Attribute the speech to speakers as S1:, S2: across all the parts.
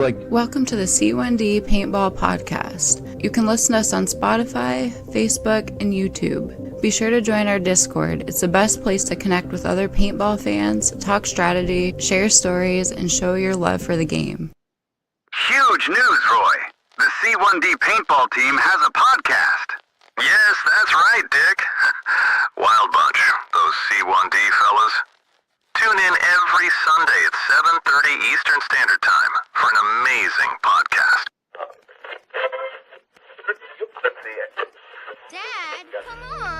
S1: Welcome to the C1D Paintball Podcast. You can listen to us on Spotify, Facebook, and YouTube. Be sure to join our Discord. It's the best place to connect with other paintball fans, talk strategy, share stories, and show your love for the game.
S2: Huge news, Roy. The C1D Paintball team has a podcast. Yes, that's right, Dick. Wild bunch, those C1D fellas. Tune in every Sunday at 7:30 Eastern Standard Time for an amazing podcast.
S3: Dad, come on!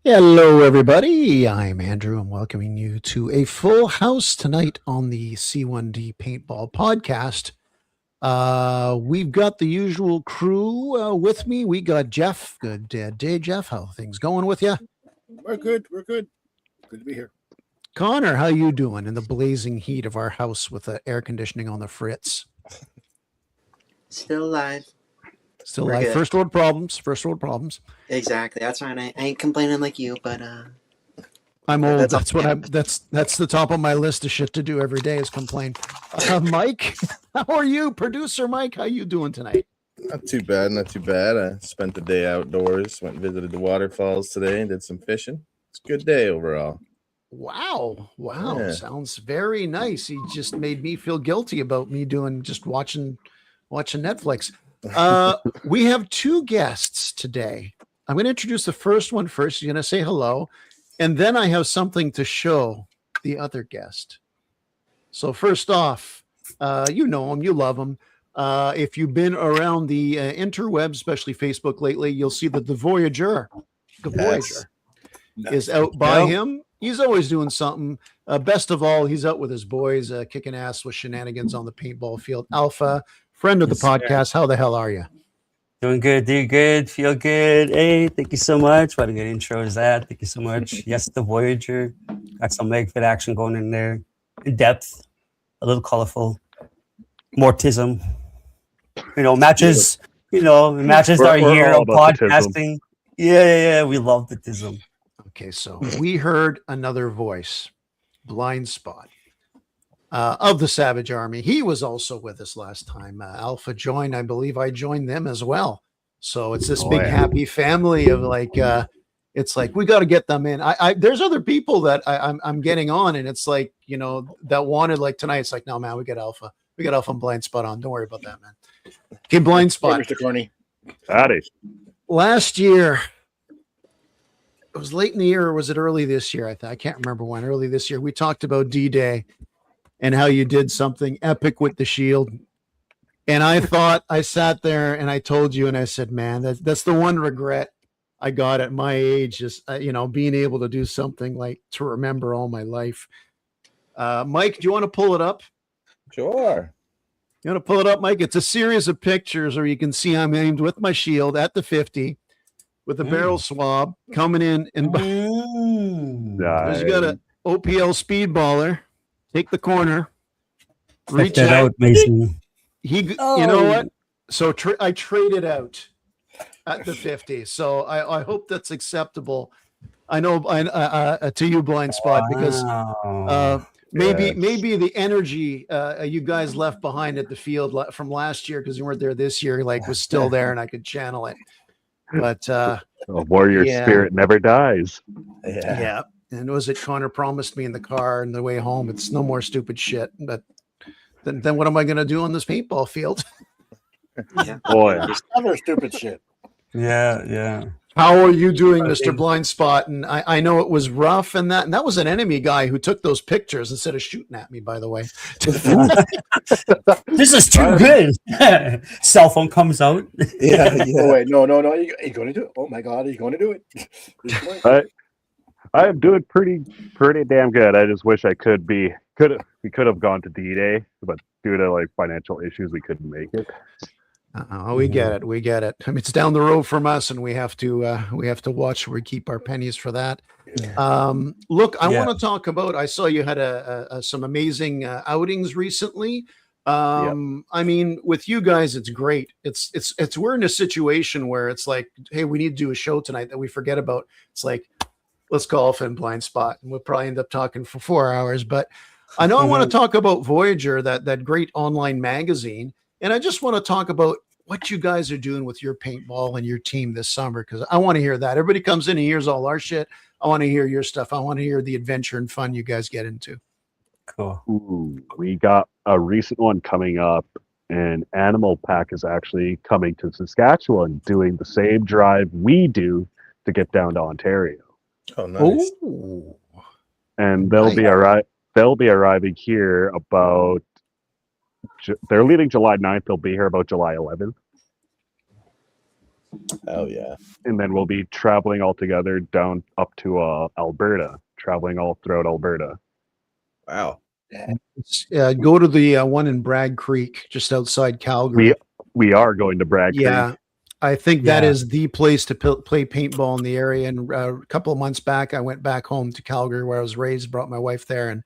S4: Hello, everybody. I'm Andrew. I'm welcoming you to a full house tonight on the C1D Paintball Podcast. We've got the usual crew with me. We got Jeff. Good day, Jeff. How are things going with you?
S5: We're good. Good to be here.
S4: Connor, how you doing in the blazing heat of our house with the air conditioning on the fritz?
S6: Still alive.
S4: Still
S6: We're
S4: alive.
S6: good.
S4: First world problems.
S6: Exactly. That's fine. I ain't complaining like you, but
S4: I'm old.
S6: That's
S4: That's what I'm. That's the top of my list of shit to do every day is complain. Mike, how are you, producer Mike? How you doing tonight?
S5: Not too bad. I spent the day outdoors. Went and visited the waterfalls today and did some fishing. It's a good day overall.
S4: Wow.
S5: Yeah.
S4: Sounds very nice. He just made me feel guilty about me watching Netflix. We have two guests today. I'm going to introduce the first one first. He's going to say hello, and then I have something to show the other guest. So first off, You know him, you love him. If you've been around the interwebs, especially Facebook lately, you'll see that the Voyager is out by him. He's always doing something. Best of all, he's out with his boys, kicking ass with shenanigans on the paintball field. Alpha, friend of the podcast. How the hell are you?
S7: Doing good, feel good. Hey, thank you so much. What a good intro is that. Thank you so much. Yes, the Voyager. Got some leg fit action going in there. In depth, a little colorful. Mortism. Matches, matches our year of podcasting. Yeah, we love the tism.
S4: Okay, so we heard another voice, Blind Spot, of the Savage Army. He was also with us last time. Alpha joined. I believe I joined them as well. So it's this big happy family of it's like we got to get them in. There's other people that I'm getting on, and it's like that wanted tonight. It's like, no man, we got Alpha and Blind Spot on. Don't worry about that, man. Okay, Blind Spot.
S8: Hey, Mr. Corny.
S5: Howdy.
S4: Last year. It was late in the year, or was it early this year? I can't remember when. Early this year, we talked about D-Day and how you did something epic with the shield. And I thought, I sat there and I told you, and I said, man, that's the one regret I got at my age, is being able to do something to remember all my life. Mike, do you want to pull it up?
S5: Sure.
S4: You want to pull it up, Mike? It's a series of pictures where you can see I'm aimed with my shield at the 50. With the barrel swab coming in, and
S5: nice.
S4: You got an OPL speedballer. Take the corner,
S7: reach out, Mason.
S4: You know what? So I traded out at the 50. So I hope that's acceptable. I know to you, Blind Spot, because maybe the energy you guys left behind at the field from last year, because you weren't there this year, was still there, and I could channel it. But
S9: warrior spirit never dies.
S4: Yeah. And was it Connor promised me in the car on the way home? It's no more stupid shit. But then what am I going to do on this paintball field?
S9: Boy,
S8: it's other stupid shit.
S7: Yeah.
S4: How are you doing, Mr. Blind Spot? And I know it was rough, and that was an enemy guy who took those pictures instead of shooting at me, by the way.
S7: This is too good. Cell phone comes out.
S8: Yeah. Oh, wait, no. Are you going to do it? Oh my God, are you going to do
S9: it? I am doing pretty damn good. I just wish we could have gone to D-Day, but due to financial issues, we couldn't make it.
S4: We get it. I mean, it's down the road from us, and we have to watch where we keep our pennies for that. Look, I want to talk about. I saw you had some amazing outings recently. I mean, with you guys, it's great. It's we're in a situation where it's like, hey, we need to do a show tonight that we forget about. It's like, let's call Alpha and Blind Spot, and we'll probably end up talking for 4 hours. But I know I want to talk about Voyager, that great online magazine. And I just want to talk about what you guys are doing with your paintball and your team this summer, because I want to hear that. Everybody comes in and hears all our shit. I want to hear your stuff. I want to hear the adventure and fun you guys get into.
S7: Cool.
S9: Ooh, we got a recent one coming up, and Animal Pack is actually coming to Saskatchewan, doing the same drive we do to get down to Ontario.
S5: Oh, nice.
S4: Ooh.
S9: And they'll be arriving here about. They're leaving July 9th. They'll be here about July 11th.
S5: Oh, yeah.
S9: And then we'll be traveling all together down up to Alberta, traveling all throughout Alberta.
S5: Wow.
S4: Go to the one in Bragg Creek, just outside Calgary.
S9: We are going to Bragg Creek.
S4: Yeah. I think that is the place to play paintball in the area. And a couple of months back, I went back home to Calgary, where I was raised, brought my wife there, and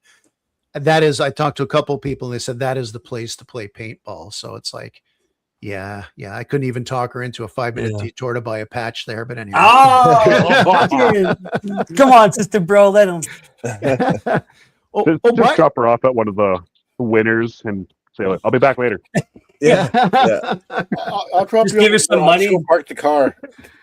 S4: I talked to a couple of people, and they said that is the place to play paintball. So it's like, yeah. I couldn't even talk her into a 5-minute detour to buy a patch there. But anyway.
S7: Oh, come on, sister bro, let him.
S9: Just drop her off at one of the winners and say, I'll be back later.
S8: Yeah. I'll drop
S7: just give her some money.
S8: Park the car.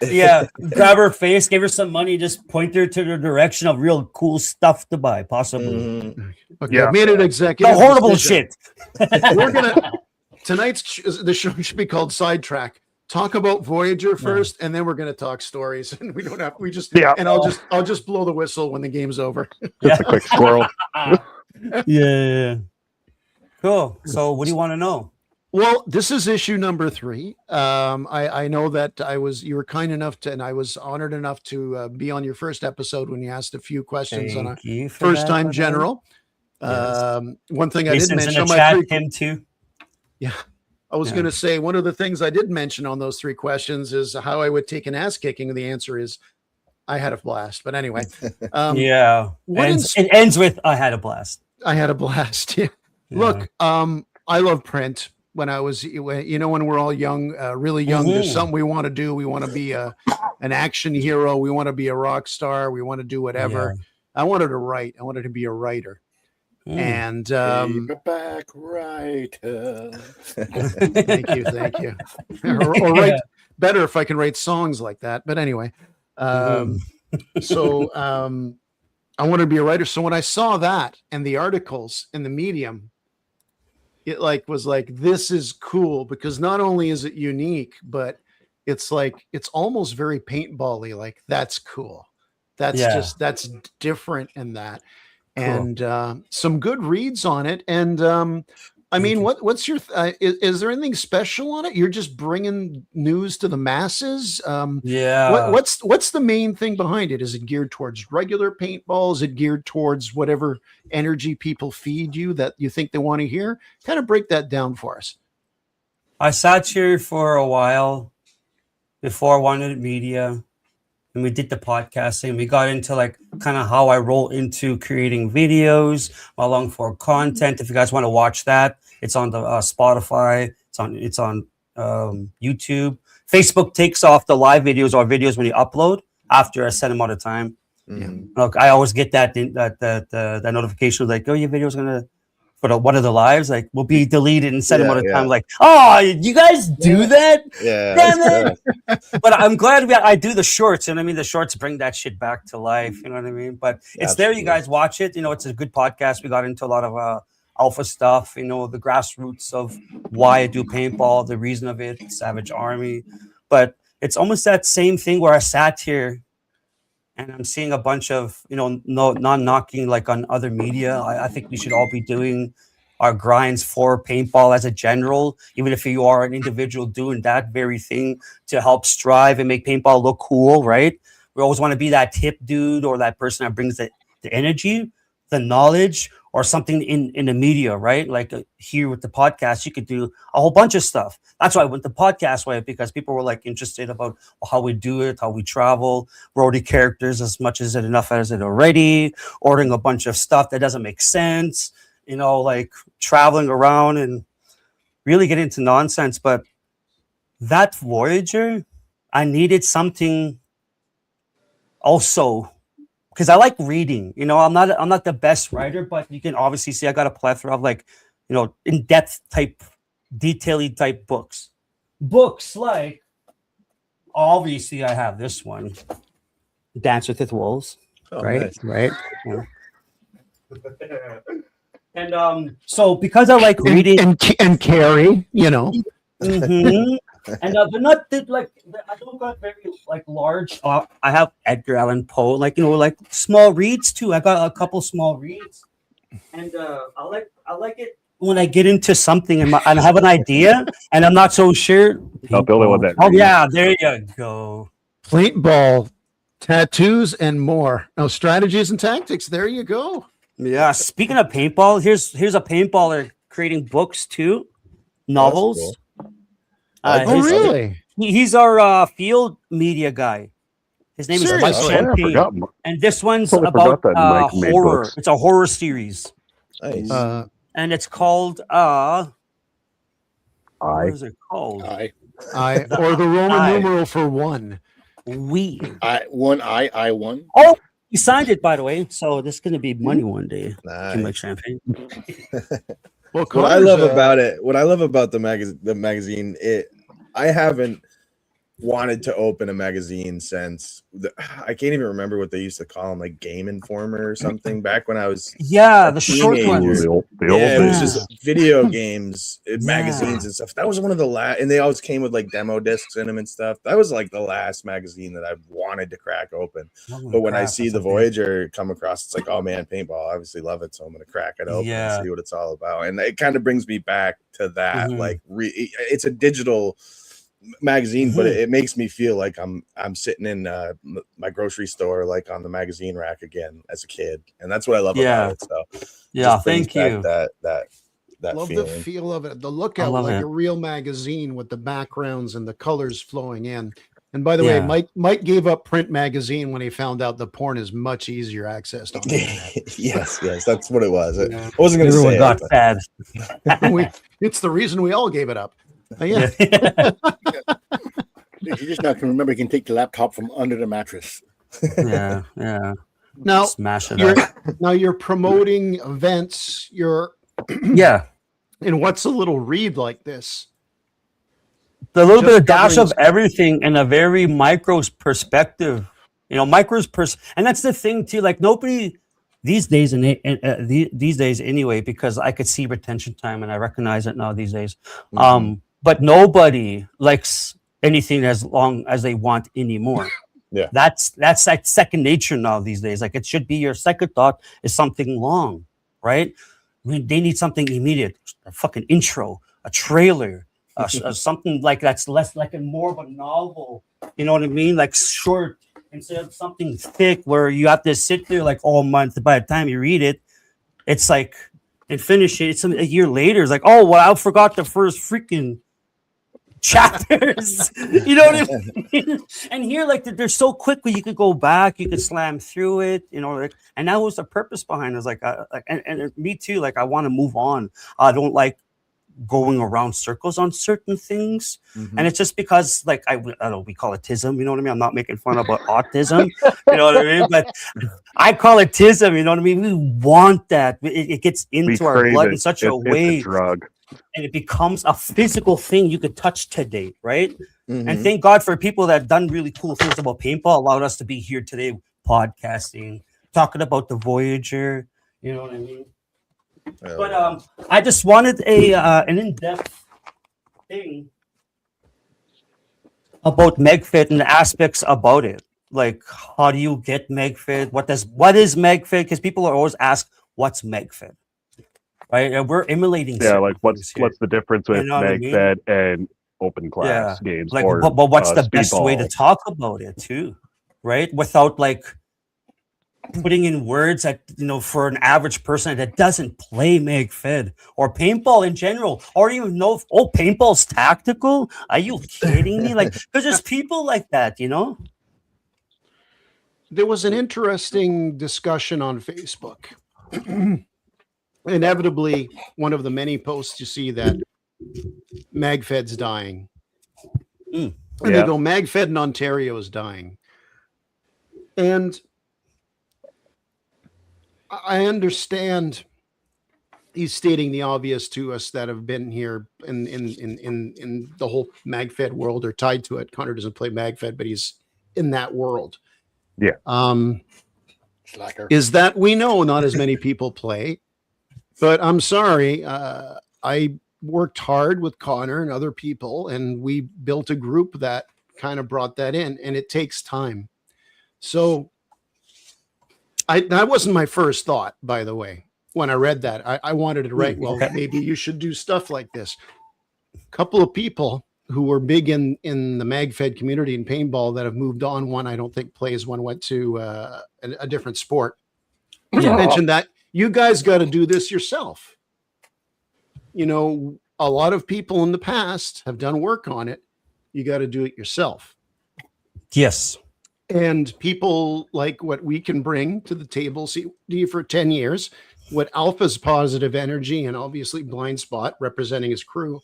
S7: Yeah, grab her face, give her some money, just point her to the direction of real cool stuff to buy, possibly.
S4: Mm-hmm. Okay, I made an executive.
S7: The horrible shit.
S4: We're the show should be called Sidetrack. Talk about Voyager first, and then we're gonna talk stories. And and I'll just blow the whistle when the game's over.
S9: Just a quick squirrel.
S7: Yeah. Cool. So what do you want to know?
S4: Well, this is issue number 3. I know that you were kind enough to, and I was honored enough to be on your first episode when you asked a few questions on a
S7: Thank you for
S4: first
S7: that,
S4: time
S7: brother.
S4: general.
S7: Yes.
S4: One thing I did
S7: Jason's
S4: mention
S7: in
S4: on
S7: the
S4: my
S7: chat,
S4: 3,
S7: him too.
S4: yeah, I was
S7: Yeah.
S4: going to say one of the things I did mention on those 3 questions is how I would take an ass kicking, and the answer is I had a blast. But anyway,
S7: Yeah. It ends with I had a blast.
S4: I had a blast. Yeah. Look, I love print. When I was, when we're all young, really young, there's something we want to do. We want to be an action hero. We want to be a rock star. We want to do whatever. I wanted to write. I wanted to be a writer. And
S8: paperback writer.
S4: Thank you. Or write better if I can write songs like that. But anyway, so I wanted to be a writer. So when I saw that and the articles in the Medium, it was like, this is cool, because not only is it unique, but it's almost very paintball-y. Like, that's cool. That's different in that. Cool. And some good reads on it. And I mean, what's your is there anything special on it? You're just bringing news to the masses. What's the main thing behind it? Is it geared towards regular paintball? Is it geared towards whatever energy people feed you that you think they want to hear? Kind of break that down for us.
S7: I sat here for a while before I wanted media, and we did the podcasting. We got into kind of how I roll into creating videos, my long form content. If you guys want to watch that, it's on the Spotify. It's on YouTube. Facebook takes off the live videos or videos when you upload after a set amount of time. Look, I always get that notification like, oh, your video's gonna for one of the lives will be deleted in set amount of time. Like, oh, you guys do that?
S5: Yeah,
S7: damn it! But I'm glad I do the shorts, and I mean the shorts bring that shit back to life. You know what I mean? But it's there. You guys watch it. It's a good podcast. We got into a lot of alpha stuff. The grassroots of why I do paintball, the reason of it, Savage Army. But it's almost that same thing where I sat here and I'm seeing a bunch of, not knocking on other media. I think we should all be doing our grinds for paintball as a general, even if you are an individual doing that very thing to help strive and make paintball look cool, right? We always want to be that tip dude or that person that brings the energy, the knowledge, or something in the media, right? Here with the podcast, you could do a whole bunch of stuff. That's why I went the podcast way, because people were interested about how we do it, how we travel, roadie characters as much as enough as it already, ordering a bunch of stuff that doesn't make sense, traveling around and really get into nonsense. But that Voyager, I needed something also, because I like reading. I'm not the best writer, but you can obviously see I got a plethora of in-depth type, detaily type books. Books obviously I have this one, Dance with the Wolves. Right? Nice. Right. Yeah. And so because I like reading
S4: and Carrie,
S7: Mm-hmm. And but not that I don't got very large. I have Edgar Allan Poe, small reads too. I got a couple small reads, and I like it when I get into something and I have an idea and I'm not so sure.
S9: Not the only one that.
S7: Oh yeah, there you go.
S4: Paintball, tattoos, and more. No, strategies and tactics. There you go.
S7: Yeah. Speaking of paintball, here's a paintballer creating books too, novels.
S5: Cool.
S4: Really?
S7: He's our field media guy. His name is Mike Champagne, and this one's about horror. It's a horror series.
S5: Nice.
S7: And it's called what is it called?
S8: I
S4: or the Roman numeral for one.
S8: I won.
S7: Oh, he signed it, by the way. So this is going to be money one day.
S5: Nice.
S7: Mike Champagne.
S5: Well, what I love about the magazine, I haven't wanted to open a magazine since I can't even remember what they used to call them, like Game Informer or something, back when I was
S7: Yeah,
S5: a
S7: the short
S5: teenager.
S7: ones.
S9: the old
S5: Yeah, it was
S9: days.
S5: just video games,
S7: Yeah.
S5: magazines and stuff. That was one of the last, and they always came with like demo discs in them and stuff. That was like the last magazine that I wanted to crack open.
S7: Holy
S5: But when I
S7: crap,
S5: see
S7: that's
S5: the
S7: a big-
S5: Voyager come across, it's like, oh man, paintball. I obviously love it, so I'm gonna crack it open
S7: Yeah.
S5: and see what it's all about. And it kind of brings me back to that.
S7: Mhm.
S5: Like, it's a digital magazine, but
S7: Mhm.
S5: it makes me feel like I'm sitting in my grocery store, like on the magazine rack again as a kid, and that's what I love
S7: Yeah.
S5: about it. So
S7: Yeah,
S5: just brings
S7: thank
S5: back
S7: you.
S5: that
S4: Love
S5: feeling.
S4: the feel of it. The
S7: I
S4: lookout
S7: love
S4: like
S7: it.
S4: a real magazine with the backgrounds and the colors flowing in. And by the
S7: Yeah.
S4: way, Mike gave up print magazine when he found out the porn is much easier accessed on the internet.
S5: yes, that's what it was.
S7: Yeah.
S5: I wasn't going to
S7: Everyone
S5: say
S7: got
S5: it, but
S7: fed.
S4: It's the reason we all gave it up. Yeah.
S8: You just now can remember you can take the laptop from under the mattress.
S7: Yeah.
S4: Now
S7: Smash it
S4: you're
S7: up.
S4: now you're promoting events. You're
S7: Yeah.
S4: and what's a little read like this?
S7: The little
S4: Just
S7: bit of dash
S4: covering
S7: of everything in a very micro perspective. And that's the thing too. Like nobody these days these days anyway, because I could see retention time and I recognize it now these days. But nobody likes anything as long as they want anymore.
S5: Yeah.
S7: That's like second nature now these days. Like it should be your second thought is something long, right? I mean, they need something immediate, a fucking intro, a trailer, something like that's less like a more of a novel. You know what I mean? Like short instead of something thick where you have to sit there like all month. By the time you read it, it's like and finish it. It's a year later. It's like, oh well, I forgot the first freaking chapters. You know what I mean? And here, like they're so quick where you could go back, you could slam through it, you know. Like, and that was the purpose behind it. It's like, and me too. Like I want to move on. I don't like going around circles on certain things, and it's just because, like I don't know, we call it tism. You know what I mean? I'm not making fun about autism. You know what I mean? But I call it tism. You know what I mean? We want that. It gets into our blood in such a way.
S9: It's a drug.
S7: And it becomes a physical thing you could touch today, right? And thank God for people that have done really cool things about paintball, allowed us to be here today, podcasting, talking about the Voyager. You know what I mean? But I just wanted an in-depth thing about MegFit and the aspects about it. Like, how do you get MegFit? What is MegFit? Because people are always asked, "What's MegFit?" Right? And we're emulating.
S9: Yeah, like what's
S7: here.
S9: the difference with
S7: You know what I mean?
S9: MegFed and open class games?
S7: Like,
S9: or,
S7: but what's the best way to
S9: speedball?
S7: talk about it too, right? Without like putting in words that, you know, for an average person that doesn't play MegFed or paintball in general, or even know if, oh, paintball's tactical. Are you kidding me? Like, because there's people like that, you know.
S4: There was an interesting discussion on Facebook. Inevitably, one of the many posts you see that MagFed's dying. And they go, MagFed in Ontario is dying. And I understand he's stating the obvious to us that have been here in the whole MagFed world or tied to it. Connor doesn't play MagFed, but he's in that world.
S9: Yeah.
S8: Slacker.
S4: Is that we know not as many people play. But I'm sorry, I worked hard with Connor and other people, and we built a group that kind of brought that in, and it takes time. So that wasn't my first thought, by the way. When I read that, I wanted to write, well, maybe you should do stuff like this. A couple of people who were big in the MagFed community in paintball that have moved on. One, I don't think plays. One went to a different sport. You mentioned that. You guys got to do this yourself. You know, a lot of people in the past have done work on it. You got to do it yourself.
S7: Yes.
S4: And people like what we can bring to the table, see for 10 years, what Alpha's positive energy and obviously Blind Spot representing his crew.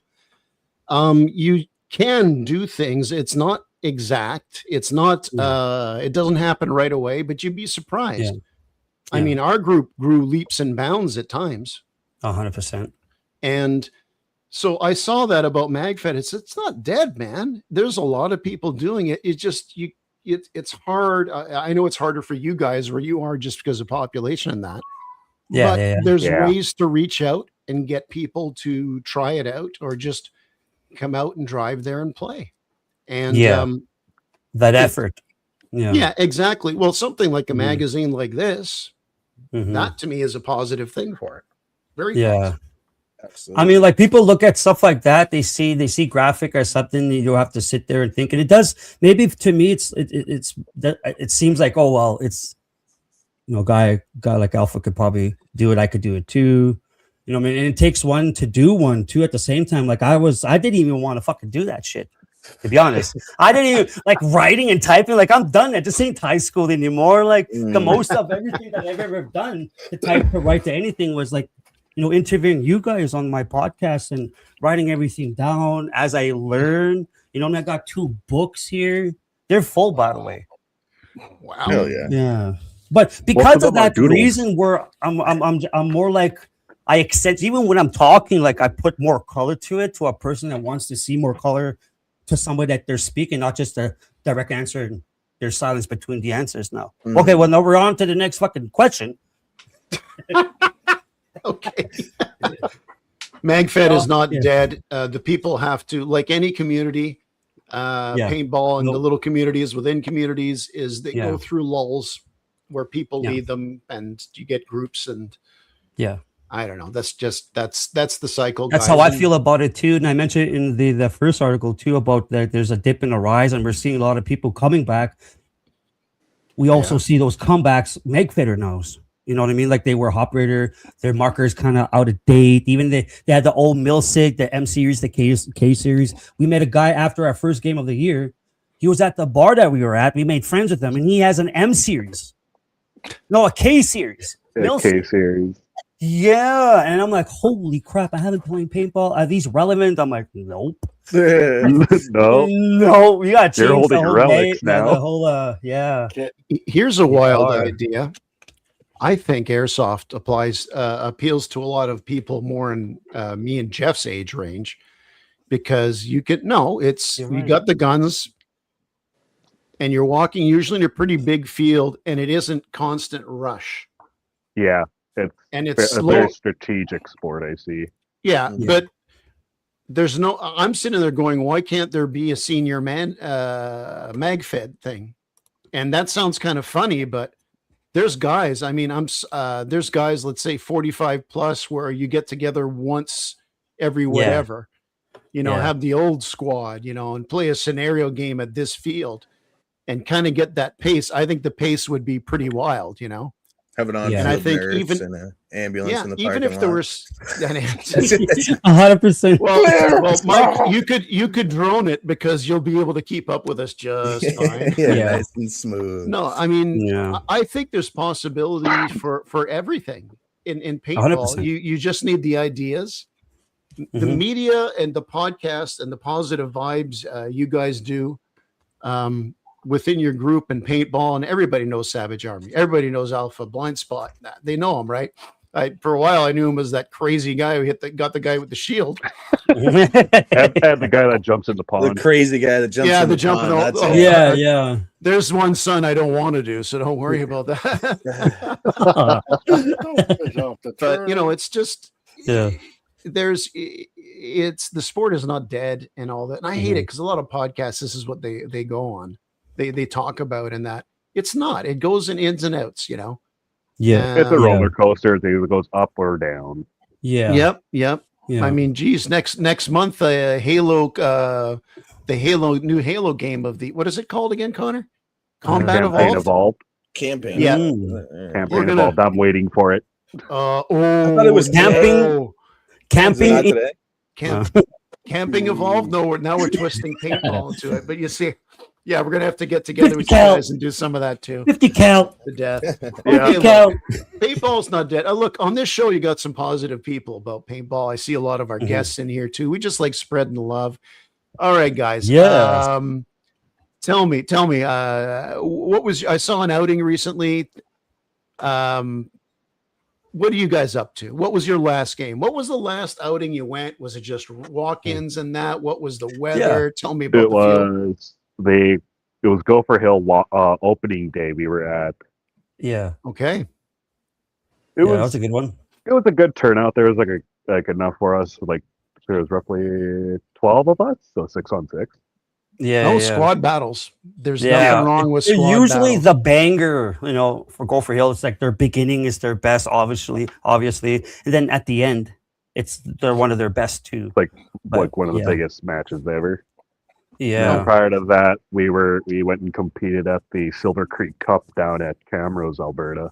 S4: You can do things. It's not exact. It's not, it doesn't happen right away, but you'd be surprised.
S7: Yeah.
S4: I mean, our group grew leaps and bounds at times.
S7: 100%.
S4: And So I saw that about MagFed. It's not dead, man. There's a lot of people doing it. It just it's hard. I know it's harder for you guys where you are just because of population and that.
S7: Yeah,
S4: But
S7: yeah, yeah.
S4: there's
S9: Yeah.
S4: ways to reach out and get people to try it out or just come out and drive there and play. And
S7: Yeah. That
S4: it-
S7: effort. Yeah.
S4: yeah, exactly. Well, something like a
S7: Mhm.
S4: magazine like this,
S7: Mhm.
S4: that to me is a positive thing for it. Very
S7: Yeah.
S4: positive.
S5: Absolutely.
S7: I mean, like people look at stuff like that. They see graphic or something. You have to sit there and think. And it does. Maybe to me, it seems like, oh well, it's guy like Alpha could probably do it. I could do it too. You know what I mean? And it takes one to do one too at the same time. Like I didn't even want to fucking do that shit. To be honest, I didn't even like writing and typing. Like I'm done. It just ain't high school anymore. Like the most of everything that I've ever done to type to write to anything was like, interviewing you guys on my podcast and writing everything down as I learn. I got 2 books here. They're full, by the way.
S4: Wow.
S5: Hell yeah.
S7: Yeah, but because of
S9: about my
S7: that
S9: doodles?
S7: reason, where I'm more like I accept. Even when I'm talking, like I put more color to it to a person that wants to see more color to somebody that they're speaking, not just a direct answer and there's silence between the answers. Now, okay, well now we're on to the next fucking question.
S4: Okay. MagFed is not dead. The people have to, like any community, paintball and the little communities within communities is they go through lulls where people lead them and you get groups and I don't know. That's the cycle.
S7: That's
S4: guys.
S7: how I feel about it too. And I mentioned in the first article too about that there's a dip in the rise and we're seeing a lot of people coming back. We also see those comebacks MagFedder knows. You know what I mean? Like they were operator, their markers kind of out of date. Even they had the old Milsig, the M series, the K series. We met a guy after our first game of the year. He was at the bar that we were at. We made friends with him, and he has an M series. No, a K series.
S9: K series.
S7: Yeah, and I'm like, holy crap! I haven't played paintball. Are these relevant? I'm like, nope.
S9: No,
S7: You got to change
S9: you're holding
S7: the whole
S9: relics
S7: day,
S9: now.
S7: the whole,
S4: Here's a wild idea. I think airsoft appeals to a lot of people more in me and Jeff's age range because you got the guns and you're walking usually in a pretty big field and it isn't constant rush.
S9: Yeah,
S4: it's
S9: a
S4: slow.
S9: very strategic sport. I see.
S4: Yeah, but there's no. I'm sitting there going, why can't there be a senior MagFed thing? And that sounds kind of funny, but there's guys. I mean, there's guys. Let's say 45 plus, where you get together once every whatever. Have the old squad. And play a scenario game at this field, and kind of get that pace. I think the pace would be pretty wild.
S5: Have an on,
S4: and I think even
S5: an ambulance in the
S4: even if
S5: lot.
S4: there was
S7: 100%.
S4: Well, Mike, you could drone it because you'll be able to keep up with us just fine.
S5: Nice and smooth.
S4: No, I mean, I think there's possibilities for everything in paintball.
S7: 100%.
S4: You just need the ideas, the media, and the podcast and the positive vibes you guys do. Within your group and paintball, and everybody knows Savage Army. Everybody knows Alpha Blind Spot. They know him, right? For a while, I knew him as that crazy guy who got the guy with the shield.
S9: and the guy that jumps in the pond.
S5: The crazy guy that jumps in the
S4: jumping.
S5: pond.
S7: Yeah.
S4: There's one son I don't want to do, so don't worry about that. But it's just it's the sport is not dead and all that, and I hate it because a lot of podcasts, this is what they go on. They talk about and that it's not. It goes in ins and outs,
S7: Yeah,
S9: it's a roller coaster. It either goes up or down.
S7: Yeah.
S4: Yep. I mean, geez, next month, Halo, the new Halo game of the, what is it called again, Connor? Combat
S9: Evolved.
S5: Campaign.
S4: Yeah.
S9: Campaign Evolved. I'm waiting for it.
S5: I thought it was
S7: camping.
S4: Camping Evolved. No, we're twisting paintball into it. But you see, we're gonna have to get together with you guys and do some of that too.
S7: 50 count
S4: to death.
S7: 50 count.
S4: Paintball's not dead. Look, on this show, you got some positive people about paintball. I see a lot of our guests in here too. We just like spreading the love. All right, guys.
S7: Yeah.
S4: Tell me. What was? I saw an outing recently. what are you guys up to? What was your last game? What was the last outing you went? Was it just walk-ins and that? What was the weather? Tell me about
S9: It
S4: the field.
S9: was it was Gopher Hill opening day we were at.
S7: Yeah.
S4: Okay.
S9: It
S7: That was
S9: was
S7: a good one.
S9: it was a good turnout. There was like enough for us. Like there was roughly 12 of us, so 6-on-6.
S7: Yeah.
S4: No
S7: yeah.
S4: squad battles. There's
S7: Yeah,
S4: nothing wrong with
S7: they're
S4: squad
S7: usually
S4: battles.
S7: the banger, for Gopher Hill. It's like their beginning is their best, obviously, and then at the end, they're one of their best too.
S9: Like
S7: But,
S9: one of the
S7: yeah.
S9: biggest matches ever.
S7: Yeah,
S9: And prior to that, we went and competed at the Silver Creek Cup down at Camrose, Alberta.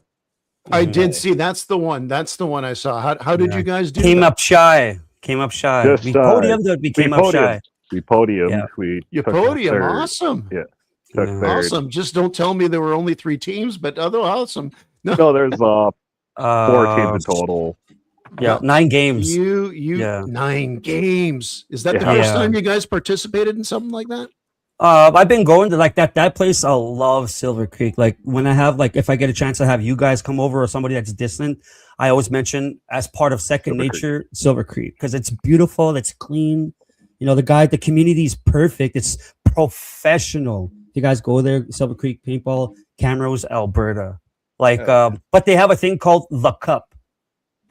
S4: I
S7: Mhm.
S4: did see. That's the one. That's the one I saw. How did
S7: Yeah.
S4: you guys do?
S7: Came
S4: that?
S7: up shy.
S9: Just
S7: We podiumed, but we came up shy.
S9: We podiumed.
S7: Yeah.
S9: We
S4: You
S9: took
S4: podium.
S9: third.
S4: Awesome.
S9: Yeah. Took
S7: Yeah.
S9: third.
S4: Awesome. Just don't tell me there were only 3 teams, but other awesome.
S9: No, there's 4 teams in total.
S7: Yeah, 9 games.
S4: You
S7: Yeah.
S4: 9 games. Is that the
S9: Yeah.
S4: first
S7: Yeah.
S4: time you guys participated in something like that?
S7: I've been going to like that place. I love Silver Creek. Like when I have if I get a chance to have you guys come over or somebody that's distant, I always mention as part of Second
S9: Silver Creek.
S7: Nature, Silver Creek, because it's beautiful, it's clean. The community is perfect. It's professional. You guys go there, Silver Creek Paintball, Camrose, Alberta. But they have a thing called the Cup,